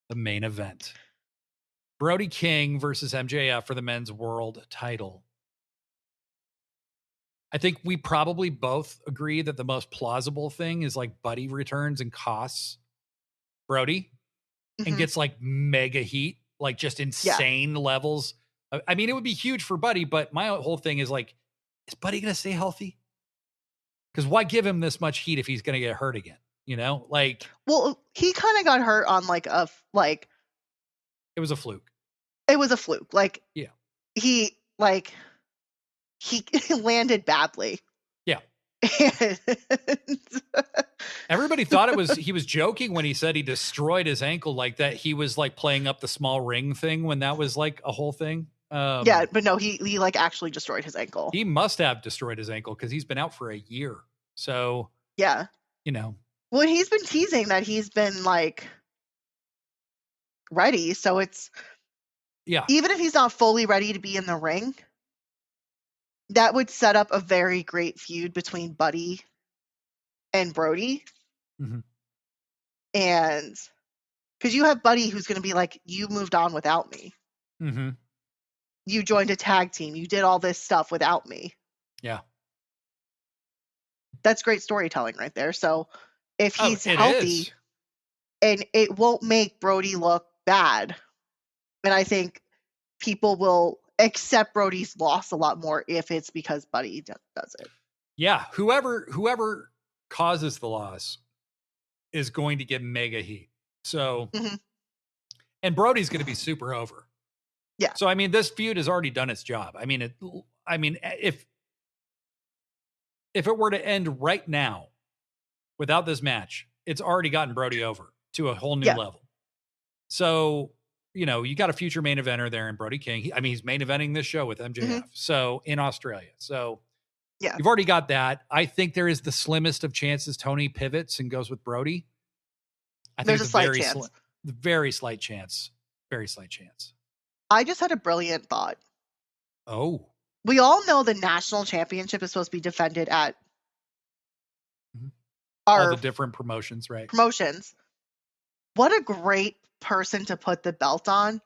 the main event. Brody King versus MJF for the men's world title. I think we probably both agree that the most plausible thing is like Buddy returns and costs Brody and gets like mega heat, like just insane levels. I mean, it would be huge for Buddy, but my whole thing is like, is Buddy going to stay healthy? Because why give him this much heat if he's going to get hurt again? Like, well, he kind of got hurt on it was a fluke. It was a fluke. Like, yeah, he landed badly. Yeah. Everybody thought he was joking when he said he destroyed his ankle, like that. He was like playing up the small ring thing when that was like a whole thing. Yeah, but no, he like actually destroyed his ankle. He must have destroyed his ankle because he's been out for a year. So yeah, well, he's been teasing that he's been like ready. So it's even if he's not fully ready to be in the ring, that would set up a very great feud between Buddy and Brody. And because you have Buddy who's going to be like, you moved on without me. You joined a tag team. You did all this stuff without me. Yeah. That's great storytelling right there. So if he's healthy, and it won't make Brody look bad. And I think people will accept Brody's loss a lot more if it's because Buddy does it. Yeah. Whoever causes the loss, is going to get mega heat. So, Mhm. and Brody's going to be super over. Yeah. So, I mean, this feud has already done its job. I mean, if it were to end right now without this match, it's already gotten Brody over to a whole new level. So, you know, you got a future main eventer there in Brody King. He's main eventing this show with MJF. So in Australia. So you've already got that. I think there is the slimmest of chances Tony pivots and goes with Brody. I think There's a slight chance. Very slight chance. Very slight chance. I just had a brilliant thought. Oh. We all know the national championship is supposed to be defended at all the different promotions, right? Promotions. What a great person to put the belt on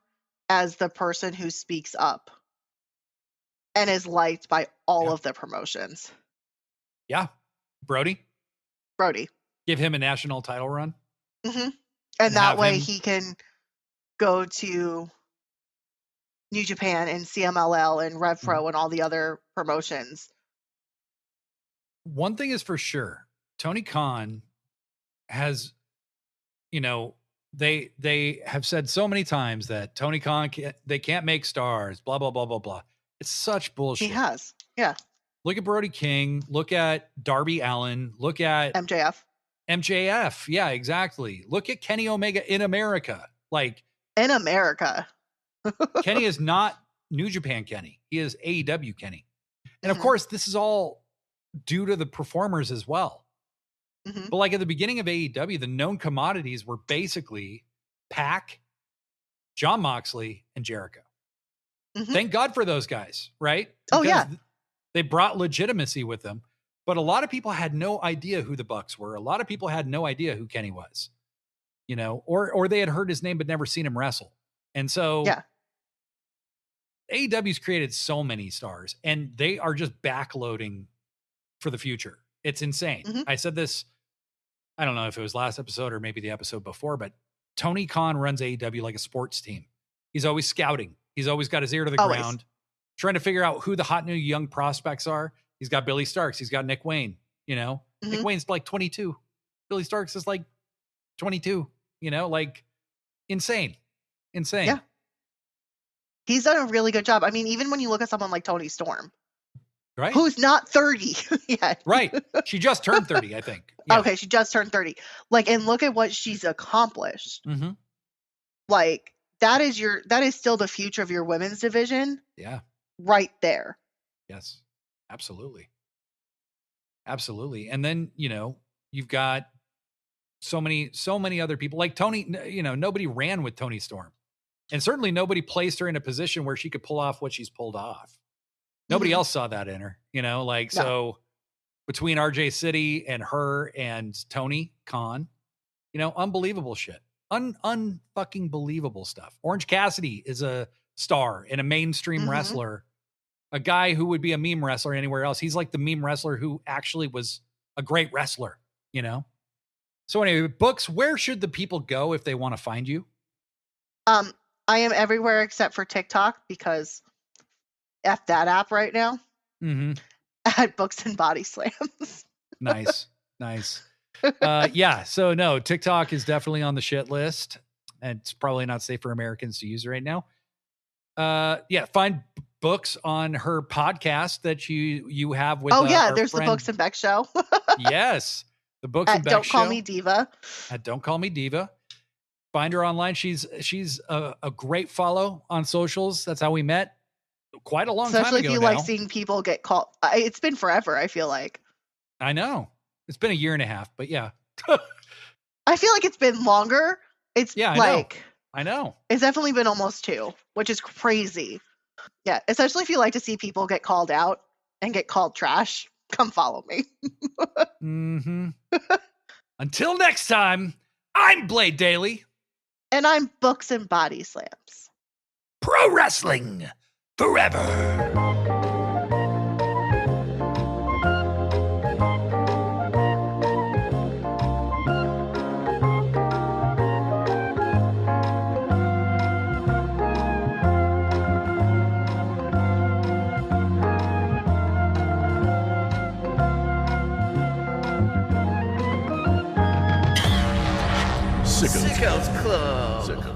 as the person who speaks up and is liked by all of the promotions. Yeah. Brody. Give him a national title run. Mm-hmm. And that way he can go to New Japan and CMLL and Rev Pro and all the other promotions. One thing is for sure, Tony Khan has, you know, they have said so many times that Tony Khan they can't make stars, blah, blah, blah, blah, blah. It's such bullshit. He has. Yeah. Look at Brody King. Look at Darby Allin. Look at MJF. Yeah, exactly. Look at Kenny Omega in America. Like in America. Kenny is not New Japan Kenny. He is AEW Kenny. And of course, this is all due to the performers as well. But like at the beginning of AEW, the known commodities were basically Pac, Jon Moxley, and Jericho. Thank God for those guys, right? Because they brought legitimacy with them. But a lot of people had no idea who the Bucks were. A lot of people had no idea who Kenny was, you know, or they had heard his name but never seen him wrestle. And so AEW's created so many stars, and they are just backloading for the future. It's insane. I said this, I don't know if it was last episode or maybe the episode before, but Tony Khan runs AEW like a sports team. He's always scouting. He's always got his ear to the ground, trying to figure out who the hot new young prospects are. He's got Billy Starks. He's got Nick Wayne, you know, Nick Wayne's like 22. Billy Starks is like 22, you know, like insane. Yeah. He's done a really good job. I mean, even when you look at someone like Toni Storm, right? Who's not 30 yet. Right. She just turned 30, I think. Yeah. Okay, she just turned 30. Like, and look at what she's accomplished. Like, that is still the future of your women's division. Yeah. Right there. Yes. Absolutely. Absolutely. And then, you know, you've got so many other people like Tony, you know, nobody ran with Toni Storm. And certainly nobody placed her in a position where she could pull off what she's pulled off. Nobody else saw that in her, you know, like, so between RJ City and her and Tony Khan, you know, unbelievable shit. Unfucking believable stuff. Orange Cassidy is a star and a mainstream wrestler, a guy who would be a meme wrestler anywhere else. He's like the meme wrestler who actually was a great wrestler, you know? So anyway, Books, where should the people go if they want to find you? I am everywhere except for TikTok because F that app right now. At Books and Body Slams. Nice. Yeah. So no, TikTok is definitely on the shit list, and it's probably not safe for Americans to use right now. Yeah. Find Books on her podcast that you have with. There's the Books and Beck show. Yes. The Books and Beck Don't show. Call Me Diva. At Don't Call Me Diva. Find her online. She's a great follow on socials. That's how we met. Quite a long time ago. Especially if you like seeing people get called. It's been forever, I feel like. I know. It's been a year and a half, but yeah. I feel like it's been longer. It's I know. It's definitely been almost 2, which is crazy. Yeah, especially if you like to see people get called out and get called trash. Come follow me. Until next time, I'm Blade Daly. And I'm Books and Body Slams. Pro wrestling forever. Sickos Club.